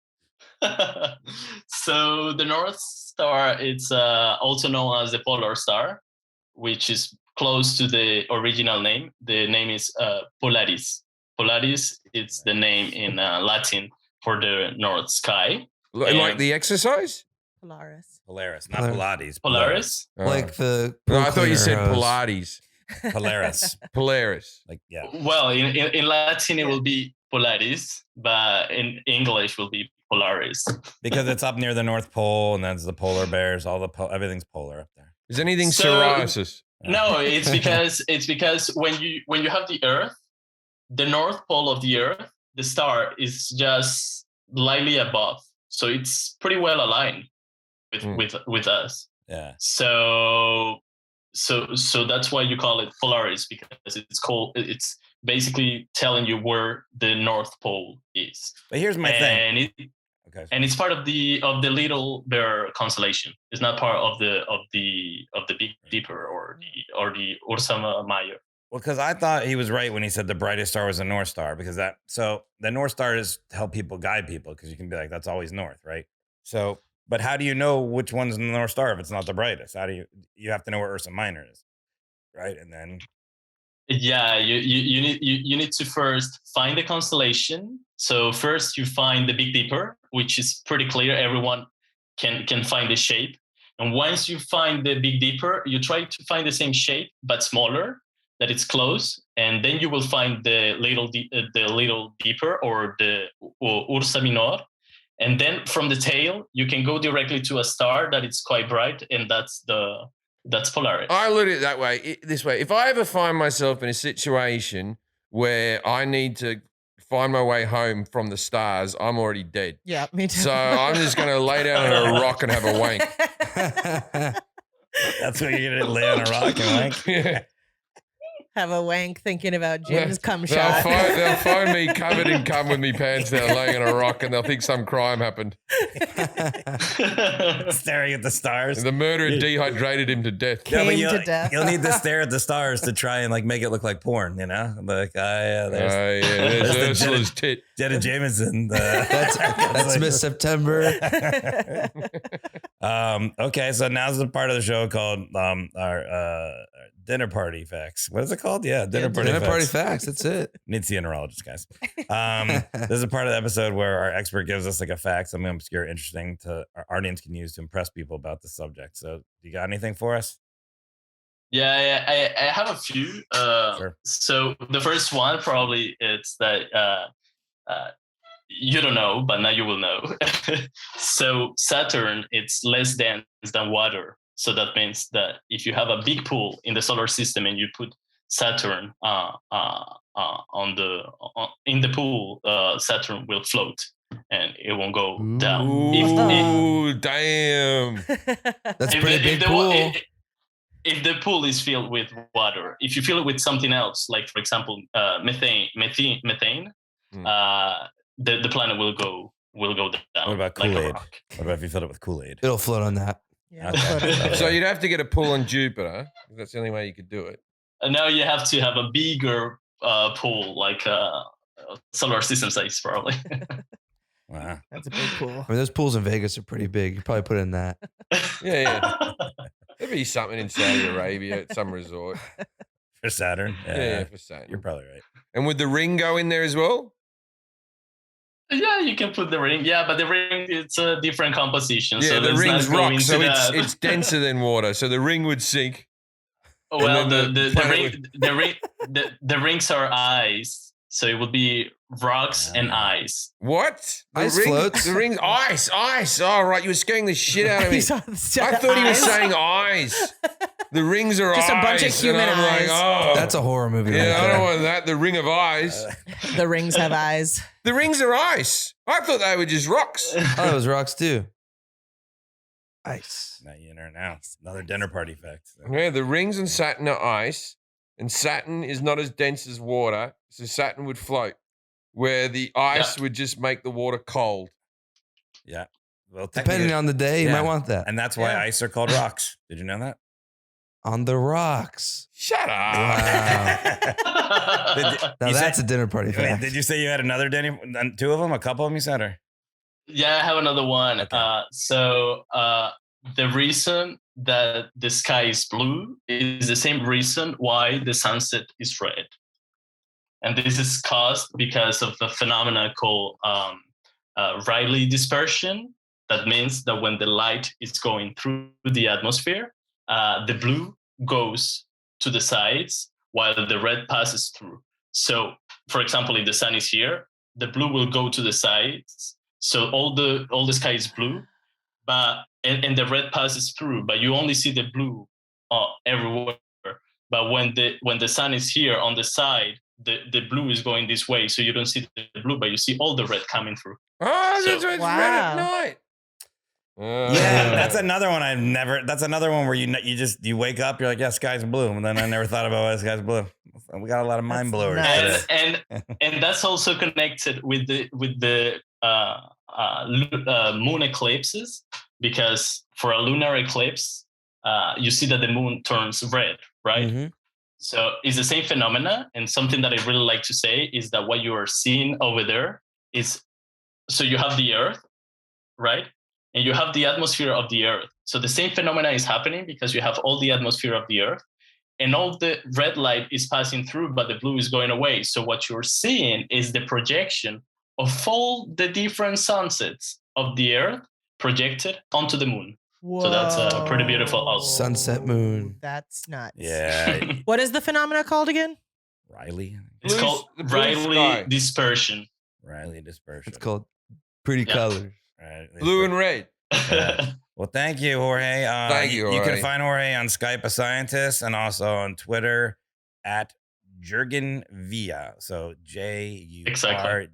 So the North Star, it's also known as the Polar Star, which is close to the original name. The name is Polaris. Polaris, it's the name in Latin for the North Sky. Like the exercise? Polaris, not Pilates. Polaris. Oh. Like the. No, I thought you said hose. Pilates. Polaris. Polaris. Like, yeah. Well, in Latin, it will be Polaris, but in English will be Polaris. Because it's up near the North Pole, and that's the polar bears. Everything's polar up there. Is anything So- psoriasis? No, it's because when you have the Earth, the North Pole of the Earth, the star is just slightly above, so it's pretty well aligned with us. Yeah. So that's why you call it Polaris, because it's basically telling you where the North Pole is. But here's my thing. And Okay. and it's part of the Little Bear constellation. It's not part of the Big Dipper or the Ursa Major. Well, because I thought he was right when he said the brightest star was the North Star, because so the North Star is to help people guide people, because you can be like, that's always north, right? So, but how do you know which one's the North Star if it's not the brightest? How do you have to know where Ursa Minor is, right? And then Yeah, you need to first find the constellation. So first you find the Big Dipper, which is pretty clear. Everyone can find the shape. And once you find the Big Dipper, you try to find the same shape but smaller, that it's close, and then you will find the Little Dipper or the Ursa Minor. And then from the tail, you can go directly to a star that is quite bright, and that's Polaris. I look at it that way, this way. If I ever find myself in a situation where I need to find my way home from the stars, I'm already dead. Yeah, me too. So I'm just going to lay down on a rock and have a wank. that's what you're gonna lay on a rock and wank. Yeah. Have a wank thinking about Jim's cum They'll shot. they'll find me covered in cum with me pants down, laying on a rock, and they'll think some crime happened. Staring at the stars. The murderer dehydrated him to death. Came but to death. You'll need to stare at the stars to try and like make it look like porn, you know? Like, Oh, there's yeah, there's the Ursula's tit. Jenna Jameson. That's Miss September. Okay, so now's the part of the show called our dinner party facts. What is it called? Yeah, dinner party facts. That's it. Need to see a neurologist, guys. This is a part of the episode where our expert gives us like a fact, something obscure, interesting to our audience can use to impress people about the subject. So, you got anything for us? Yeah, I have a few. Sure. So the first one probably it's that you don't know, but now you will know. So Saturn, it's less dense than water. So that means that if you have a big pool in the solar system and you put Saturn in the pool, Saturn will float and it won't go down. Ooh, damn. That's a pretty big pool. If the pool is filled with water, if you fill it with something else, like for example methane, the planet will go down. What about like a Kool-Aid? rock. What about if you filled it with Kool-Aid? It'll float on that. Yeah, Okay. So you'd have to get a pool on Jupiter. That's the only way you could do it. And now you have to have a bigger pool, like solar system size, probably. Wow. That's a big pool. I mean, those pools in Vegas are pretty big. You probably put it in that. Yeah. There'd be something in Saudi Arabia at some resort. For Saturn? Yeah, for Saturn. You're probably right. And would the ring go in there as well? Yeah, you can put the ring. Yeah, but the ring, it's a different composition. Yeah, so the let's ring's not go rock, into so that. it's denser than water. So the ring would sink. Well, then the rings are ice, so it would be rocks and ice. What? Ice floats. The ring's ice. Oh, right. You were scaring the shit out of me. You saw I thought he was saying eyes. The rings are Just a eyes. bunch of human and I'm eyes. Like, oh. That's a horror movie. Yeah, right I there. don't want that. The ring of eyes. The rings have eyes. The rings are ice. I thought they were just rocks. Oh, it was rocks too. Ice. Now you know now. Another dinner party fact. Yeah, the rings on Saturn are ice, and Saturn is not as dense as water, so Saturn would float, where the ice would just make the water cold. Yeah. Well, Depending on the day, you Yeah. might want that. and that's why Yeah. ice are called rocks. Did you know that? On the rocks. Shut up. Wow. Now You that's said- a dinner party Wait, fact. did you say you had another dinner? Two of them? A couple of them you said? Or? Yeah, I have another one. Okay. So the reason that the sky is blue is the same reason why the sunset is red. And this is caused because of a phenomena called Rayleigh dispersion. That means that when the light is going through the atmosphere, the blue goes to the sides while the red passes through. So, for example, if the sun is here, the blue will go to the sides. So all the sky is blue, but and the red passes through, but you only see the blue everywhere. But when the sun is here on the side, the blue is going this way, so you don't see the blue, but you see all the red coming through. Oh, So- that's why it's red at Wow. night. Yeah, that's another one I've never. That's another one where you wake up, you're like, yeah, sky's blue, and then I never thought about why the sky's blue. We got a lot of mind That's blowers nuts. today. And that's also connected with the moon eclipses, because for a lunar eclipse, you see that the moon turns red, right? Mhm. So it's the same phenomena. And something that I really like to say is that what you are seeing over there is, so you have the Earth, right? And you have the atmosphere of the Earth. So the same phenomena is happening because you have all the atmosphere of the Earth, and all the red light is passing through, but the blue is going away. So what you're seeing is the projection of all the different sunsets of the Earth projected onto the moon. So that's pretty beautiful also. Sunset moon. That's nuts. Yeah, What is the phenomena called again? Riley. It's Blue- called the blue Rayleigh sky. dispersion. Riley dispersion. It's called Pretty Yeah. Colors. Right. Blue and red. Yeah. Well, thank you, Jorge. Thank you, You can Jorge. find Jorge on Skype a Scientist and also on Twitter at Jurgen Villa. So JURGENVILLA.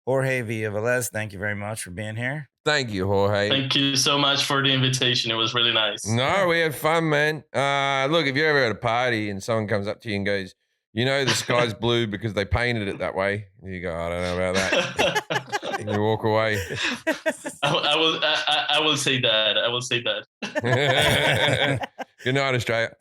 Jorge Villa-Vélez, thank you very much for being here. Thank you, Jorge. Thank you so much for the invitation. It was really nice. No, we had fun, man. Look, if you're ever at a party and someone comes up to you and goes, you know, the sky's blue because they painted it that way. You go, I don't know about that. And you walk away. I will say that. I will say that. Good night, Australia.